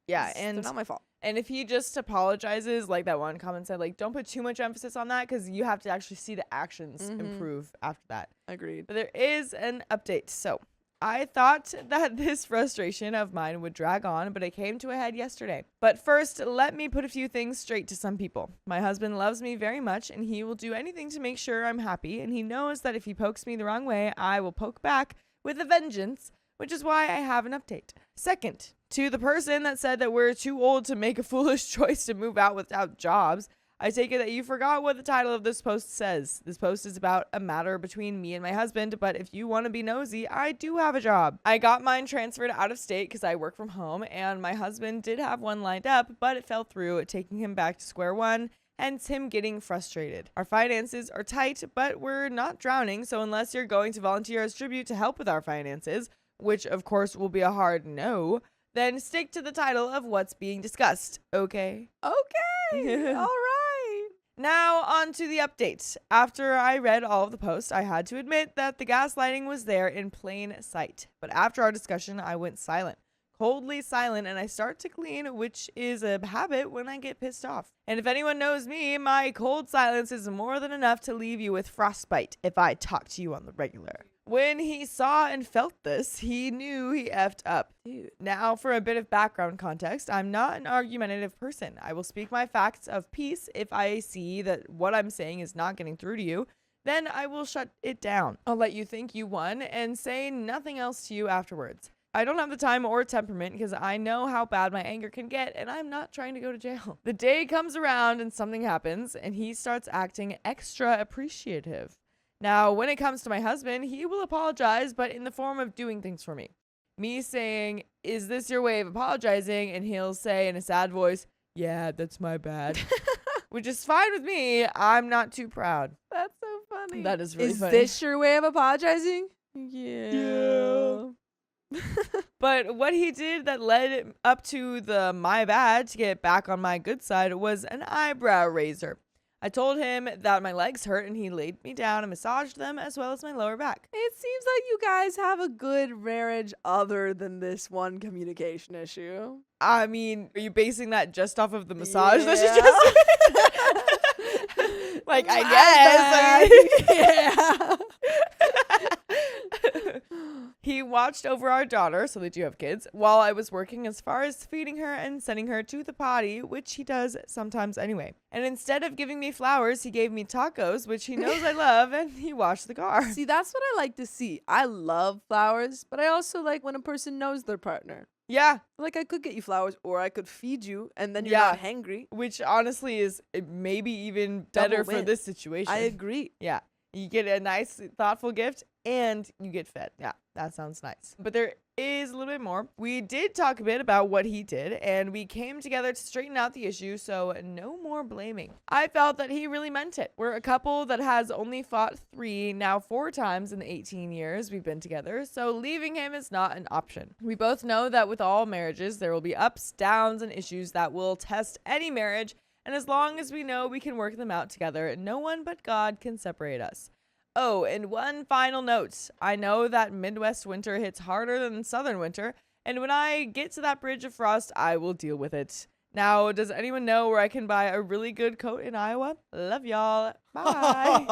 Speaker 4: Yeah.
Speaker 2: They're not my fault.
Speaker 4: And if he just apologizes, like that one comment said, like, don't put too much emphasis on that because you have to actually see the actions improve after that.
Speaker 2: Agreed.
Speaker 4: But there is an update. So I thought that this frustration of mine would drag on, but it came to a head yesterday. But first, let me put a few things straight to some people. My husband loves me very much, and he will do anything to make sure I'm happy. And he knows that if he pokes me the wrong way, I will poke back with a vengeance, which is why I have an update. Second, to the person that said that we're too old to make a foolish choice to move out without jobs, I take it that you forgot what the title of this post says. This post is about a matter between me and my husband, but if you want to be nosy, I do have a job. I got mine transferred out of state because I work from home, and my husband did have one lined up, but it fell through, taking him back to square one, hence him getting frustrated. Our finances are tight, but we're not drowning, so unless you're going to volunteer as tribute to help with our finances, which of course will be a hard no, then stick to the title of what's being discussed, okay?
Speaker 2: Okay. All right.
Speaker 4: Now, on to the update. After I read all of the posts, I had to admit that the gaslighting was there in plain sight. But after our discussion, I went silent. coldly silent, and I start to clean, which is a habit when I get pissed off. And if anyone knows me, my cold silence is more than enough to leave you with frostbite if I talk to you on the regular. When he saw and felt this, he knew he effed up. Dude. Now, for a bit of background context, I'm not an argumentative person. I will speak my facts of peace. If I see that what I'm saying is not getting through to you, then I will shut it down. I'll let you think you won and say nothing else to you afterwards. I don't have the time or temperament because I know how bad my anger can get, and I'm not trying to go to jail. The day comes around and something happens, and he starts acting extra appreciative. Now, when it comes to my husband, he will apologize, but in the form of doing things for me. Me saying, "Is this your way of apologizing?" And he'll say in a sad voice, "Yeah, that's my bad." Which is fine with me. I'm not too proud.
Speaker 2: That's so funny.
Speaker 4: That is really funny.
Speaker 2: Is this your way of apologizing? Yeah.
Speaker 4: But what he did that led up to the my bad to get back on my good side was an eyebrow raiser. I told him that my legs hurt, and he laid me down and massaged them as well as my lower back.
Speaker 2: It seems like you guys have a good marriage other than this one communication issue.
Speaker 4: I mean, are you basing that just off of the massage that you just Like, I guess.
Speaker 2: Yeah.
Speaker 4: He watched over our daughter, so they do have kids, while I was working as far as feeding her and sending her to the potty, which he does sometimes anyway. And instead of giving me flowers, he gave me tacos, which he knows I love, and he washed the car.
Speaker 2: See, that's what I like to see. I love flowers, but I also like when a person knows their partner.
Speaker 4: Yeah.
Speaker 2: Like, I could get you flowers, or I could feed you, and then you're not hangry.
Speaker 4: Which honestly is maybe even better for this situation.
Speaker 2: I agree.
Speaker 4: Yeah. You get a nice, thoughtful gift, and you get fed. Yeah, that sounds nice. But there is a little bit more. We did talk a bit about what he did, and we came together to straighten out the issue, so no more blaming. I felt that he really meant it. We're a couple that has only fought 3, now 4 times in the 18 years we've been together, so leaving him is not an option. We both know that with all marriages, there will be ups, downs, and issues that will test any marriage, and as long as we know we can work them out together, no one but God can separate us. Oh, and one final note. I know that Midwest winter hits harder than Southern winter, and when I get to that bridge of frost, I will deal with it. Now, does anyone know where I can buy a really good coat in Iowa? Love y'all. Bye.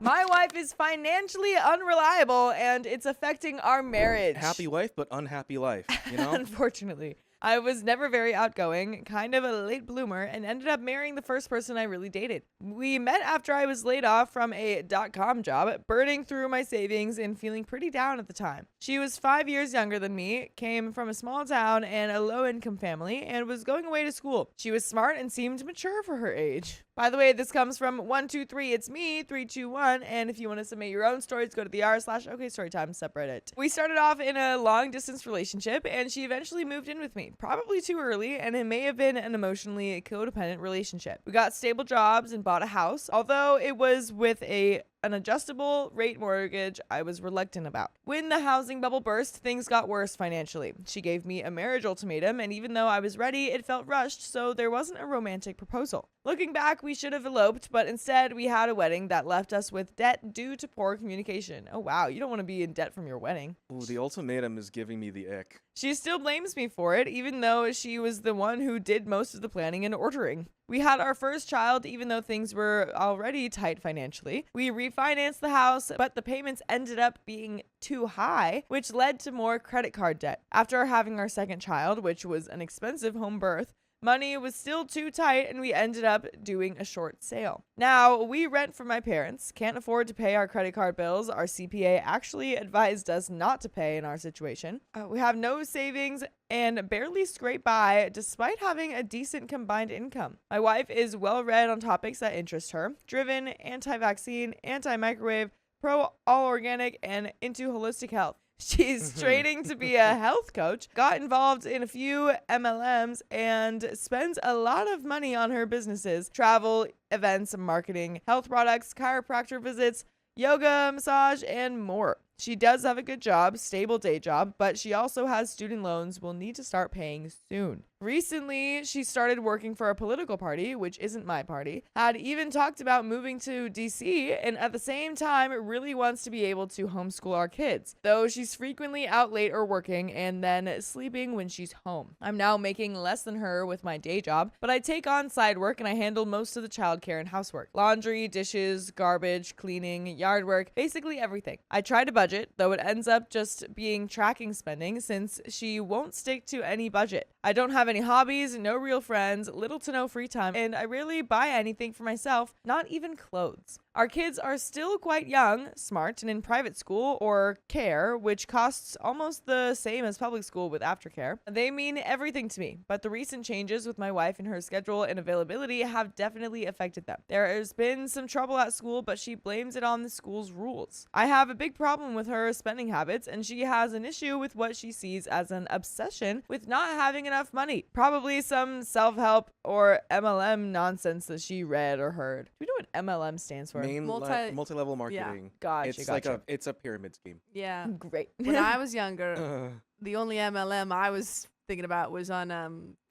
Speaker 4: My wife is financially unreliable, and it's affecting our marriage.
Speaker 6: Happy wife, but unhappy life, you know?
Speaker 4: Unfortunately. I was never very outgoing, kind of a late bloomer, and ended up marrying the first person I really dated. We met after I was laid off from a .com job, burning through my savings and feeling pretty down at the time. She was 5 years younger than me, came from a small town and a low-income family, and was going away to school. She was smart and seemed mature for her age. By the way, this comes from 123 It's Me 321, and if you want to submit your own stories, go to the r/okstorytime subreddit. We started off in a long-distance relationship, and she eventually moved in with me. Probably too early, and it may have been an emotionally codependent relationship. We got stable jobs and bought a house, although it was with an adjustable rate mortgage I was reluctant about. When the housing bubble burst, things got worse financially. She gave me a marriage ultimatum, and even though I was ready, it felt rushed, so there wasn't a romantic proposal. Looking back, we should have eloped, but instead we had a wedding that left us with debt due to poor communication. Oh wow, you don't want to be in debt from your wedding.
Speaker 6: Ooh, the ultimatum is giving me the ick.
Speaker 4: She still blames me for it, even though she was the one who did most of the planning and ordering. We had our first child, even though things were already tight financially. We refinanced the house, but the payments ended up being too high, which led to more credit card debt. After having our second child, which was an expensive home birth, money was still too tight, and we ended up doing a short sale. Now, we rent from my parents, can't afford to pay our credit card bills. Our CPA actually advised us not to pay in our situation. We have no savings and barely scrape by despite having a decent combined income. My wife is well read on topics that interest her, driven, anti-vaccine, anti-microwave, pro-all organic, and into holistic health. She's training to be a health coach, got involved in a few MLMs, and spends a lot of money on her businesses, travel, events, marketing, health products, chiropractor visits, yoga, massage, and more. She does have a good job, stable day job, but she also has student loans we'll need to start paying soon. Recently, she started working for a political party, which isn't my party, had even talked about moving to DC, and at the same time really wants to be able to homeschool our kids, though she's frequently out late or working and then sleeping when she's home. I'm now making less than her with my day job, but I take on side work and I handle most of the childcare and housework. Laundry, dishes, garbage, cleaning, yard work, basically everything. I try to budget, though it ends up just being tracking spending since she won't stick to any budget. I don't have any hobbies, no real friends, little to no free time, and I rarely buy anything for myself, not even clothes. Our kids are still quite young, smart, and in private school or care, which costs almost the same as public school with aftercare. They mean everything to me, but the recent changes with my wife and her schedule and availability have definitely affected them. There has been some trouble at school, but she blames it on the school's rules. I have a big problem with her spending habits, and she has an issue with what she sees as an obsession with not having enough money. Probably some self-help or MLM nonsense that she read or heard. Do we know what MLM stands for?
Speaker 6: Multi-level marketing.
Speaker 4: Gotcha.
Speaker 6: It's a pyramid scheme.
Speaker 2: Yeah.
Speaker 4: Great.
Speaker 2: When I was younger, the only MLM I was thinking about was on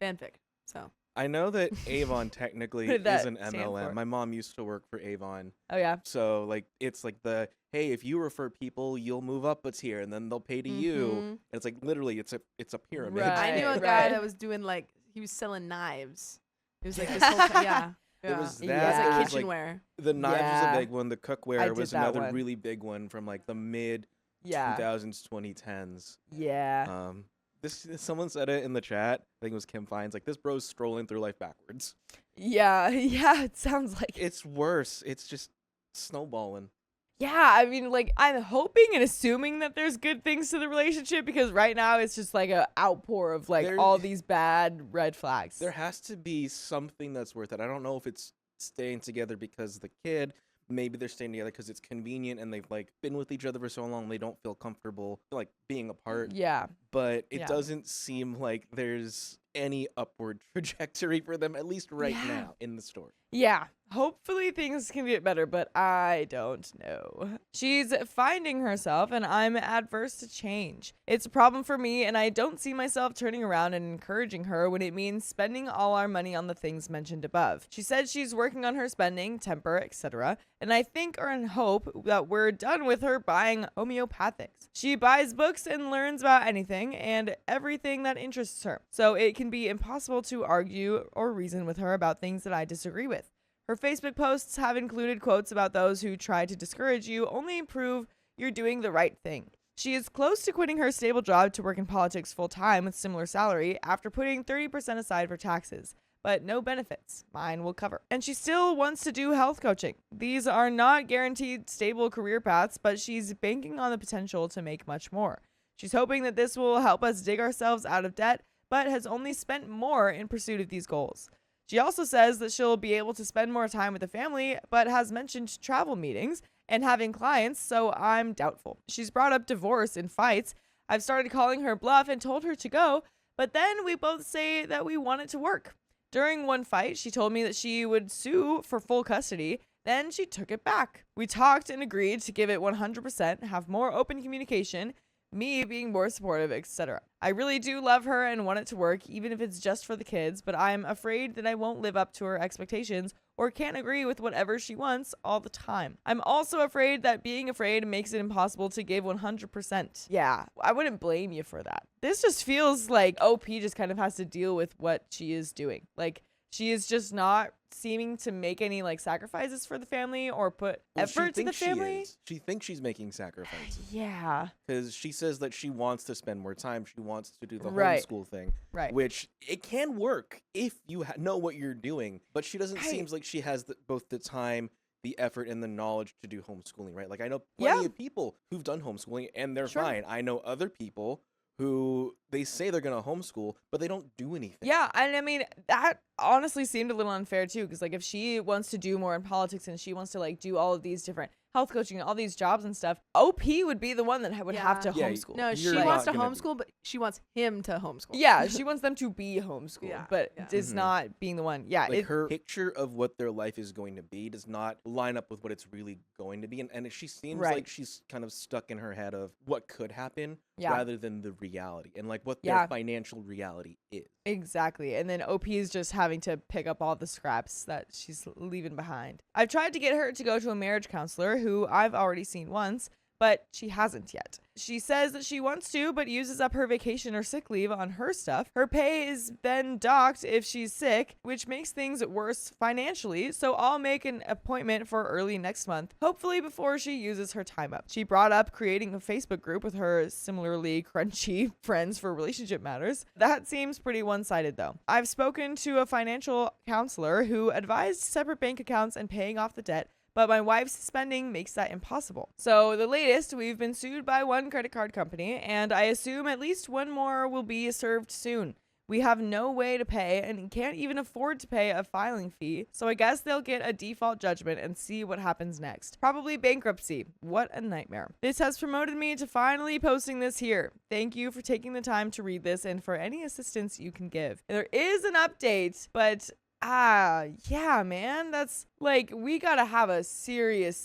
Speaker 2: fanfic. So
Speaker 6: I know that Avon technically
Speaker 4: What did that
Speaker 6: is an
Speaker 4: stand
Speaker 6: MLM.
Speaker 4: for?
Speaker 6: My mom used to work for Avon.
Speaker 4: Oh yeah.
Speaker 6: So like it's like the hey, if you refer people, you'll move up a tier and then they'll pay to you. And it's like literally it's a pyramid.
Speaker 4: Right.
Speaker 2: I knew a
Speaker 4: Right.
Speaker 2: guy that was doing like he was selling knives. It was like this whole thing. Yeah.
Speaker 6: It was that.
Speaker 2: It was
Speaker 6: There
Speaker 2: like
Speaker 6: was, like,
Speaker 2: kitchenware.
Speaker 6: The knives was
Speaker 4: Yeah.
Speaker 6: a big one. The
Speaker 4: I
Speaker 6: cookware
Speaker 4: did
Speaker 6: was
Speaker 4: that
Speaker 6: another
Speaker 4: one.
Speaker 6: really big one from like the mid
Speaker 4: Yeah.
Speaker 6: 2000s, 2010s.
Speaker 4: Yeah.
Speaker 6: This someone said it in the chat. I think it was Kim Fines. Like this bro's strolling through life backwards.
Speaker 4: Yeah. Yeah. It sounds like.
Speaker 6: It's worse. It's just snowballing.
Speaker 4: Yeah, I mean, like, I'm hoping and assuming that there's good things to the relationship because right now it's just like a outpour of like
Speaker 6: There-
Speaker 4: all these bad red flags.
Speaker 6: There has to be something that's worth it. I don't know if it's staying together because of the kid. Maybe they're staying together because it's convenient and they've like been with each other for so long they don't feel comfortable like being apart.
Speaker 4: Yeah.
Speaker 6: But it
Speaker 4: Yeah.
Speaker 6: doesn't seem like there's any upward trajectory for them, at least right
Speaker 4: Yeah.
Speaker 6: now in the story.
Speaker 4: Yeah. Hopefully things can get better, but I don't know. She's finding herself and I'm adverse to change. It's a problem for me and I don't see myself turning around and encouraging her when it means spending all our money on the things mentioned above. She said she's working on her spending, temper, etc. And I think or in hope that we're done with her buying homeopathics. She buys books and learns about anything and everything that interests her. So it can be impossible to argue or reason with her about things that I disagree with. Her Facebook posts have included quotes about those who try to discourage you only prove you're doing the right thing. She is close to quitting her stable job to work in politics full-time with similar salary after putting 30% aside for taxes, but no benefits. Mine will cover. And she still wants to do health coaching. These are not guaranteed stable career paths, but she's banking on the potential to make much more. She's hoping that this will help us dig ourselves out of debt, but has only spent more in pursuit of these goals. She also says that she'll be able to spend more time with the family, but has mentioned travel meetings and having clients, so I'm doubtful. She's brought up divorce in fights. I've started calling her bluff and told her to go, but then we both say that we want it to work. During one fight, she told me that she would sue for full custody. Then she took it back. We talked and agreed to give it 100%, have more open communication, me being more supportive, etc. I really do love her and want it to work, even if it's just for the kids, but I'm afraid that I won't live up to her expectations or can't agree with whatever she wants all the time. I'm also afraid that being afraid makes it impossible to give 100%. Yeah, I wouldn't blame you for that. This just feels like OP just kind of has to deal with what she is doing. Like, she is just not seeming to make any like sacrifices for the family or put
Speaker 6: Well,
Speaker 4: effort to the family.
Speaker 6: She thinks she's making sacrifices
Speaker 4: Yeah,
Speaker 6: because she says that she wants to spend more time. She wants to do the
Speaker 4: Right.
Speaker 6: homeschool thing,
Speaker 4: right.
Speaker 6: which it can work if you know what you're doing. But she doesn't seem like she has both the time, the effort, and the knowledge to do homeschooling. Right? Like I know plenty of people who've done homeschooling and they're
Speaker 4: Sure.
Speaker 6: fine. I know other people who they say they're gonna homeschool, but they don't do anything.
Speaker 4: Yeah, and I mean that honestly seemed a little unfair too, because like if she wants to do more in politics and she wants to like do all of these different health coaching, all these jobs and stuff, OP would be the one that would have to
Speaker 6: Yeah,
Speaker 4: homeschool.
Speaker 2: No, she
Speaker 6: You're
Speaker 2: wants to
Speaker 6: not gonna be-
Speaker 2: homeschool, but she wants him to homeschool.
Speaker 4: Yeah, she wants them to be homeschooled,
Speaker 2: Yeah,
Speaker 4: but
Speaker 2: yeah.
Speaker 4: is not being the one. Yeah,
Speaker 6: Like her picture of what their life is going to be does not line up with what it's really going to be, and she seems
Speaker 4: Right.
Speaker 6: like she's kind of stuck in her head of what could happen
Speaker 4: Yeah.
Speaker 6: rather than the reality and like what
Speaker 4: Yeah.
Speaker 6: their financial reality is.
Speaker 4: Exactly. And then OP is just having to pick up all the scraps that she's leaving behind. I've tried to get her to go to a marriage counselor who I've already seen once, but she hasn't yet. She says that she wants to, but uses up her vacation or sick leave on her stuff. Her pay is then docked if she's sick, which makes things worse financially, so I'll make an appointment for early next month, hopefully before she uses her time up. She brought up creating a Facebook group with her similarly crunchy friends for relationship matters. That seems pretty one-sided though. I've spoken to a financial counselor who advised separate bank accounts and paying off the debt, but my wife's spending makes that impossible. So the latest, we've been sued by one credit card company, and I assume at least one more will be served soon. We have no way to pay and can't even afford to pay a filing fee, so I guess they'll get a default judgment and see what happens next. Probably bankruptcy. What a nightmare. This has promoted me to finally posting this here. Thank you for taking the time to read this and for any assistance you can give. There is an update, but yeah, man, that's like, we gotta have a serious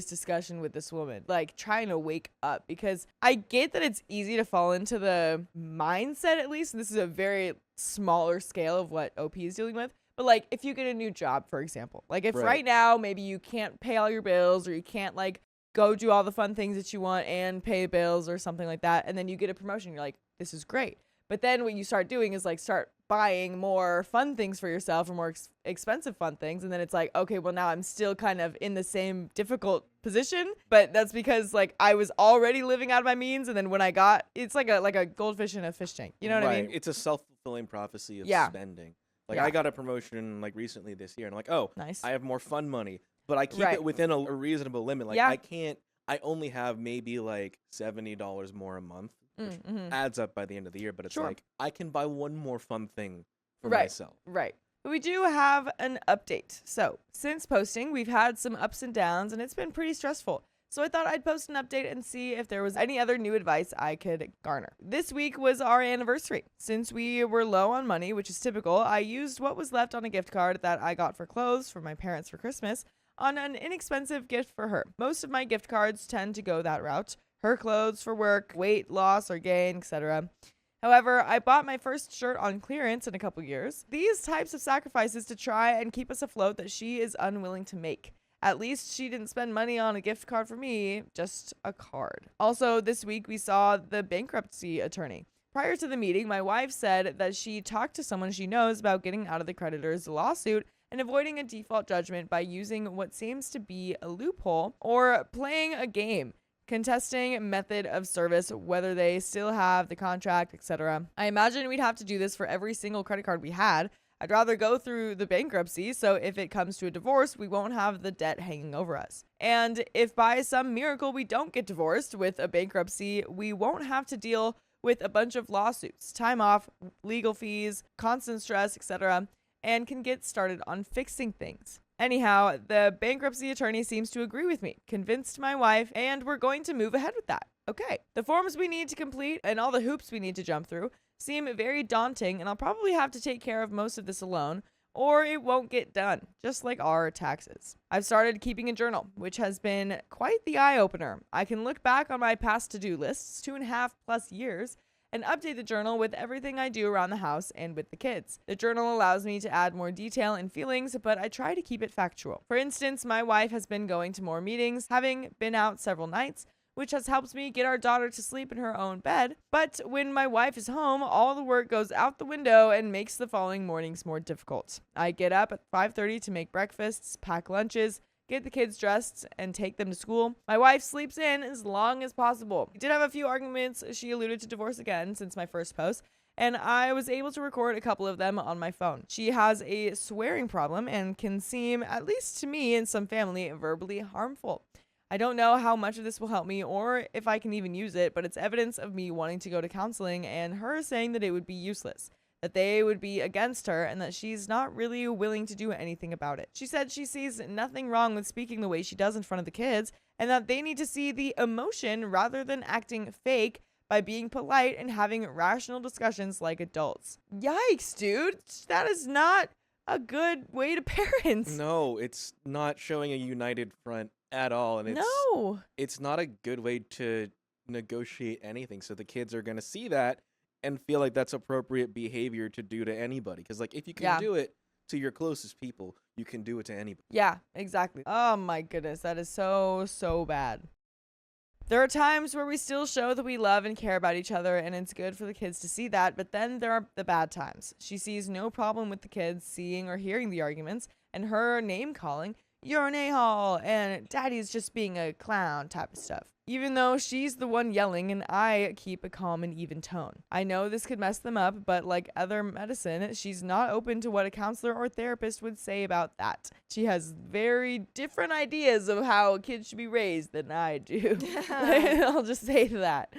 Speaker 4: discussion with this woman, like trying to wake up, because I get that it's easy to fall into the mindset, at least, and this is a very smaller scale of what OP is dealing with. But like, if you get a new job, for example, like if right now maybe you can't pay all your bills, or you can't like go do all the fun things that you want and pay bills or something like that, and then you get a promotion, you're like, this is great. But then what you start doing is like start buying more fun things for yourself, or more expensive fun things. And then it's like, okay, well now I'm still kind of in the same difficult position, but that's because like I was already living out of my means. And then when I got, it's like a goldfish in a fish tank. You know what I mean?
Speaker 6: It's a self-fulfilling prophecy of spending. Like I got a promotion like recently this year, and I'm like, oh,
Speaker 4: nice.
Speaker 6: I have more fun money, but I keep it within a reasonable limit. Like I only have maybe like $70 more a month, which adds up by the end of the year, but it's like I can buy one more fun thing for myself.
Speaker 4: Right. But we do have an update. So since posting, we've had some ups and downs, and it's been pretty stressful. So I thought I'd post an update and see if there was any other new advice I could garner. This week was our anniversary. Since we were low on money, which is typical, I used what was left on a gift card that I got for clothes for my parents for Christmas on an inexpensive gift for her. Most of my gift cards tend to go that route. Her clothes for work, weight loss or gain, etc. However, I bought my first shirt on clearance in a couple years. These types of sacrifices to try and keep us afloat that she is unwilling to make. At least she didn't spend money on a gift card for me, just a card. Also, this week we saw the bankruptcy attorney. Prior to the meeting, my wife said that she talked to someone she knows about getting out of the creditor's lawsuit and avoiding a default judgment by using what seems to be a loophole or playing a game, contesting method of service, whether they still have the contract, etc. I imagine we'd have to do this for every single credit card we had. I'd rather go through the bankruptcy, so if it comes to a divorce, we won't have the debt hanging over us. And if by some miracle we don't get divorced with a bankruptcy, we won't have to deal with a bunch of lawsuits, time off, legal fees, constant stress, etc., and can get started on fixing things. Anyhow, the bankruptcy attorney seems to agree with me, convinced my wife, and we're going to move ahead with that. Okay, the forms we need to complete and all the hoops we need to jump through seem very daunting, and I'll probably have to take care of most of this alone, or it won't get done, just like our taxes. I've started keeping a journal, which has been quite the eye-opener. I can look back on my past to-do lists, 2.5+ years, and update the journal with everything I do around the house and with the kids. The journal allows me to add more detail and feelings, but I try to keep it factual. For instance, my wife has been going to more meetings, having been out several nights, which has helped me get our daughter to sleep in her own bed. But when my wife is home, all the work goes out the window and makes the following mornings more difficult. I get up at 5:30 to make breakfasts, pack lunches, get the kids dressed, and take them to school. My wife sleeps in as long as possible. We did have a few arguments. She alluded to divorce again since my first post, and I was able to record a couple of them on my phone. She has a swearing problem and can seem, at least to me and some family, verbally harmful. I don't know how much of this will help me or if I can even use it, but it's evidence of me wanting to go to counseling and her saying that it would be useless, that they would be against her, and that she's not really willing to do anything about it. She said she sees nothing wrong with speaking the way she does in front of the kids, and that they need to see the emotion rather than acting fake by being polite and having rational discussions like adults. Yikes, dude. That is not a good way to parent.
Speaker 6: No, it's not showing a united front at all. And it's not a good way to negotiate anything. So the kids are going to see that and feel like that's appropriate behavior to do to anybody. Because, like, if you can do it to your closest people, you can do it to anybody.
Speaker 4: Yeah, exactly. Oh my goodness, that is so bad. There are times where we still show that we love and care about each other, and it's good for the kids to see that, but then there are the bad times. She sees no problem with the kids seeing or hearing the arguments, and her name calling, "You're an a-hole," and "Daddy's just being a clown" type of stuff. Even though she's the one yelling and I keep a calm and even tone. I know this could mess them up, but like other medicine, she's not open to what a counselor or therapist would say about that. She has very different ideas of how kids should be raised than I do. I'll just say that.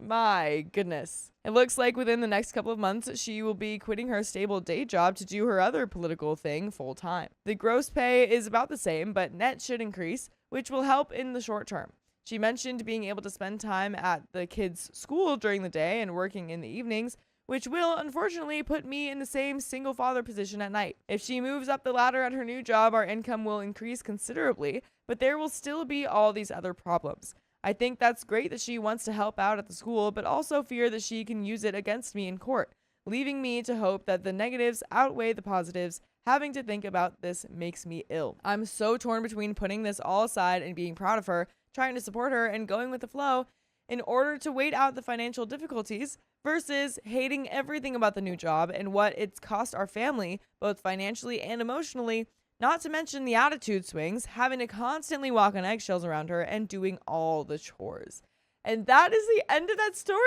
Speaker 4: My goodness. It looks like within the next couple of months, she will be quitting her stable day job to do her other political thing full time. The gross pay is about the same, but net should increase, which will help in the short term. She mentioned being able to spend time at the kids' school during the day and working in the evenings, which will unfortunately put me in the same single father position at night. If she moves up the ladder at her new job, our income will increase considerably, but there will still be all these other problems. I think that's great that she wants to help out at the school, but also fear that she can use it against me in court, leaving me to hope that the negatives outweigh the positives. Having to think about this makes me ill. I'm so torn between putting this all aside and being proud of her, trying to support her and going with the flow in order to wait out the financial difficulties versus hating everything about the new job and what it's cost our family, both financially and emotionally, not to mention the attitude swings, having to constantly walk on eggshells around her and doing all the chores. And that is the end of that story.